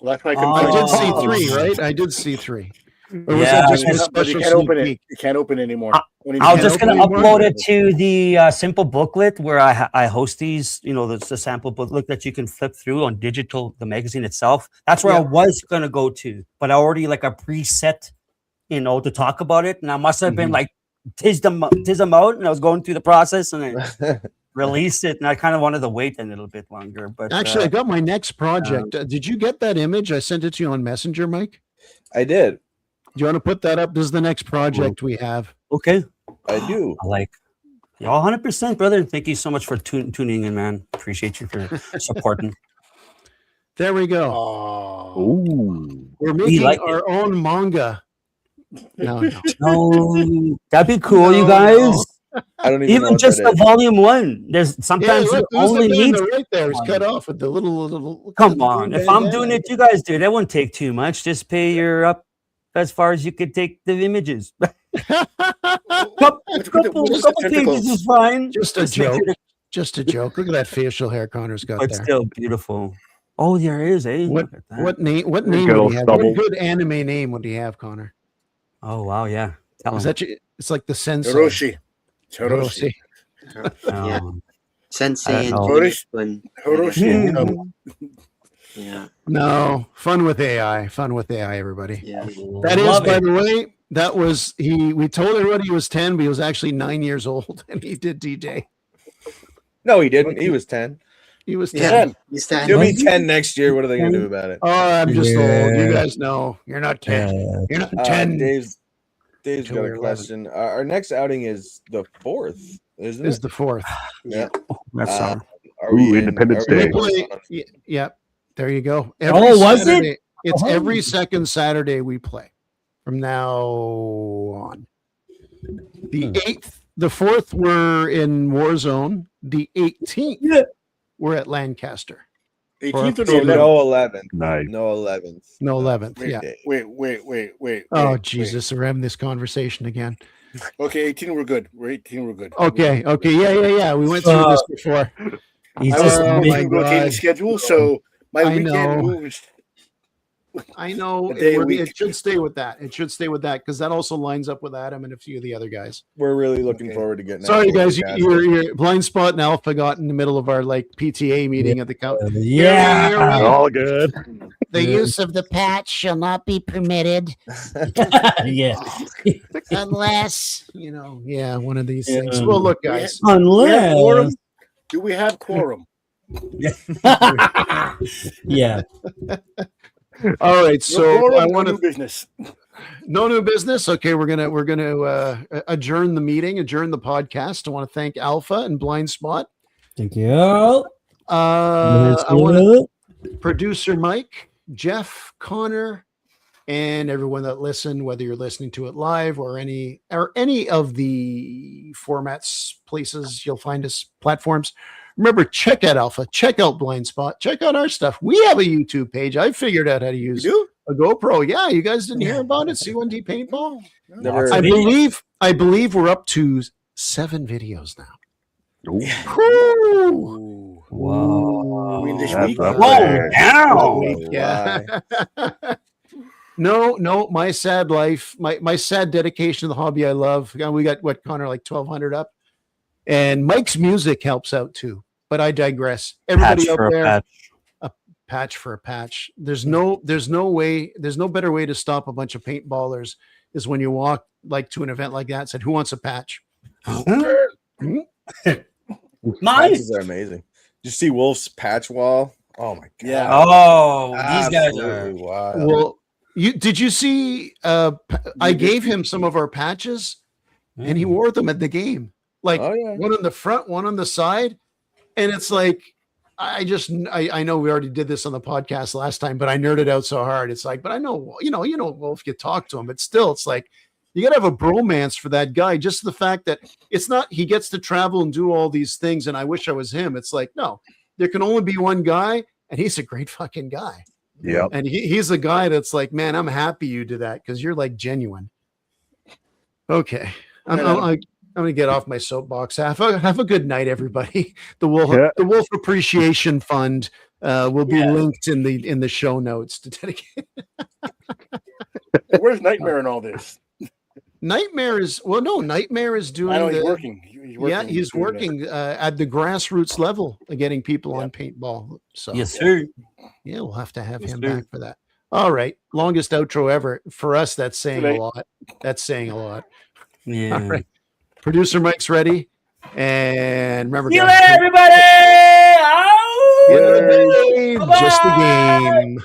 S8: that's why
S4: I did see 3, right? I did see 3. Or was
S7: Yeah,
S4: that just a
S8: but
S4: special
S8: you can't open
S4: sneak
S8: it. You can't open it anymore.
S7: I was just going to upload it to the simple booklet where I host these, the sample booklet that you can flip through on digital, the magazine itself. That's where I was going to go to, but I already a preset, to talk about it. And I must have been tis them out, and I was going through the process and I released it. And I kind of wanted to wait a little bit longer. But
S4: Actually, I got my next project. Did you get that image? I sent it to you on Messenger, Mike.
S5: I did.
S4: Do you want to put that up? This is the next project we have.
S7: Okay.
S5: I do.
S7: Y'all 100%, brother. Thank you so much for tuning in, man. Appreciate you for supporting.
S4: There we go.
S9: Ooh.
S4: We're making our own manga. No.
S7: That'd be cool, you guys.
S5: I don't even know
S7: just the volume 1. There's sometimes you only need
S4: right there. It's cut off with the little.
S7: Come on, if I'm doing it, you guys do it. That won't take too much. Just pay your up as far as you could take the images. couple pages is fine.
S4: Just a joke. Just a joke. Look at that facial hair Connor's got there.
S7: It's still beautiful. Oh, there is, eh?
S4: What name would he have? What good anime name would he have, Connor?
S7: Oh wow, yeah.
S4: It's like the sensei.
S8: Hiroshi.
S6: Sensei and
S8: Hiroshi.
S6: Yeah.
S4: No, fun with AI, everybody.
S6: Yeah.
S4: That is, by the way, That was he. We told everybody he was 10, but he was actually 9 years old, and he did DJ.
S5: No, he didn't. He was 10.
S4: He was
S6: Yeah,
S4: 10.
S6: he's 10.
S5: He'll be 10 next year. What are they going to do about it?
S4: Oh, I'm just old. You
S10: Yeah.
S4: guys know you're not 10. You're not 10.
S5: Dave's
S4: Until
S5: got
S4: we're
S5: a
S4: 11.
S5: question. Our next outing is the 4th, isn't
S4: Is
S5: it?
S4: the 4th.
S5: Yeah.
S7: That's
S5: Are
S9: Ooh,
S5: we in
S9: Independence
S5: are we
S9: Day.
S5: in Bournemouth?
S4: Yeah, there you go.
S10: Was
S4: Saturday,
S10: it?
S4: It's
S10: Oh.
S4: every second Saturday we play from now on. The 8th, the 4th, we're in Warzone. The 18th, we're at Lancaster.
S8: 18th or
S5: So
S8: the 11th?
S5: no 11th.
S9: Nice.
S5: No 11th.
S4: No 11th.
S8: Wait,
S4: Yeah.
S8: Wait.
S4: Oh,
S8: wait.
S4: Jesus. We're having this conversation again.
S8: Okay, 18 we're good. We're 18 we're good.
S4: Okay. Yeah. We went through this before.
S10: He's
S8: I was
S10: just
S4: Oh,
S8: going
S4: my
S8: through rotating
S4: God.
S8: schedule, so my
S4: I
S8: weekend
S4: know.
S8: moves.
S4: I know
S8: A day a
S4: it
S8: week.
S4: should stay with that. It should stay with that because that also lines up with Adam and a few of the other guys.
S5: We're really looking
S8: Okay.
S5: forward to getting
S4: Sorry,
S5: that
S4: guys.
S5: podcast.
S4: Your blind spot and Alpha got in the middle of our like PTA meeting at the count.
S10: Yeah.
S9: All good.
S4: The
S10: Yeah.
S4: use of the patch shall not be permitted
S10: Yeah.
S4: unless one of these
S10: Yeah.
S4: things. Well, look, guys.
S8: We have quorum?
S10: Unless.
S8: Do we have quorum?
S10: Yeah.
S4: All right.
S8: No
S4: So
S8: quorum,
S4: I
S8: no
S4: want
S8: new
S4: to.
S8: business.
S4: No new business. Okay, we're gonna adjourn the meeting, adjourn the podcast. I want to thank Alpha and Blind Spot.
S10: Thank you.
S4: I want to producer Mike, Jeff, Connor, and everyone that listened, whether you're listening to it live or any of the formats, places you'll find us, platforms. Remember, check out Alpha, check out Blind Spot, check out our stuff. We have a YouTube page. I figured out how to use a GoPro. Yeah, you guys didn't hear about it? C1D Paintball.
S5: Never-
S4: I believe we're up to 7 videos now.
S8: Ooh.
S10: Wow.
S8: I mean, this
S9: That's
S8: week.
S9: up
S10: Whoa,
S9: there.
S10: now.
S4: Yeah. No, my sad life, my sad dedication to the hobby I love. We got what, Connor, like 1,200 up, and Mike's music helps out too. But I digress. Everybody out there, a patch for a patch. There's no better way to stop a bunch of paintballers is when you walk like to an event like that and said, "Who wants a patch?"
S5: Patches are amazing. Did you see Wolf's patch wall? Oh my god!
S8: Yeah.
S7: Oh, these guys are.
S5: Absolutely wild.
S4: Well, did you see? I gave him some of our patches, and he wore them at the game. Like
S5: Oh, yeah.
S4: one on the front, one on the side, and it's like I know we already did this on the podcast last time, but I nerded out so hard. It's like, but I know Wolf, you talk to him, but still, it's like you got to have a bromance for that guy. Just the fact that it's not he gets to travel and do all these things, and I wish I was him. It's like no, there can only be one guy, and he's a great fucking guy.
S9: Yep.
S4: And he's a guy that's like, man, I'm happy you did that because you're like genuine. Okay, I'm gonna get off my soapbox. Have a good night, everybody. The Wolf Appreciation Fund will be linked in the show notes to dedicate.
S8: Where's Nightmare in all this?
S4: Nightmare is doing.
S8: I know he's working. He's working.
S4: Yeah, he's
S8: doing
S4: working at the grassroots level, getting people on paintball. So
S7: Yes, sir.
S4: yeah, we'll have to have
S7: Yes,
S4: him
S7: sir.
S4: back for that. All right, longest outro ever for us. That's saying a
S8: Right.
S4: lot. That's saying a lot.
S7: Yeah.
S4: All right, producer Mike's ready, and remember,
S10: See you
S4: guys,
S10: later, everybody. Ow!
S4: just a game.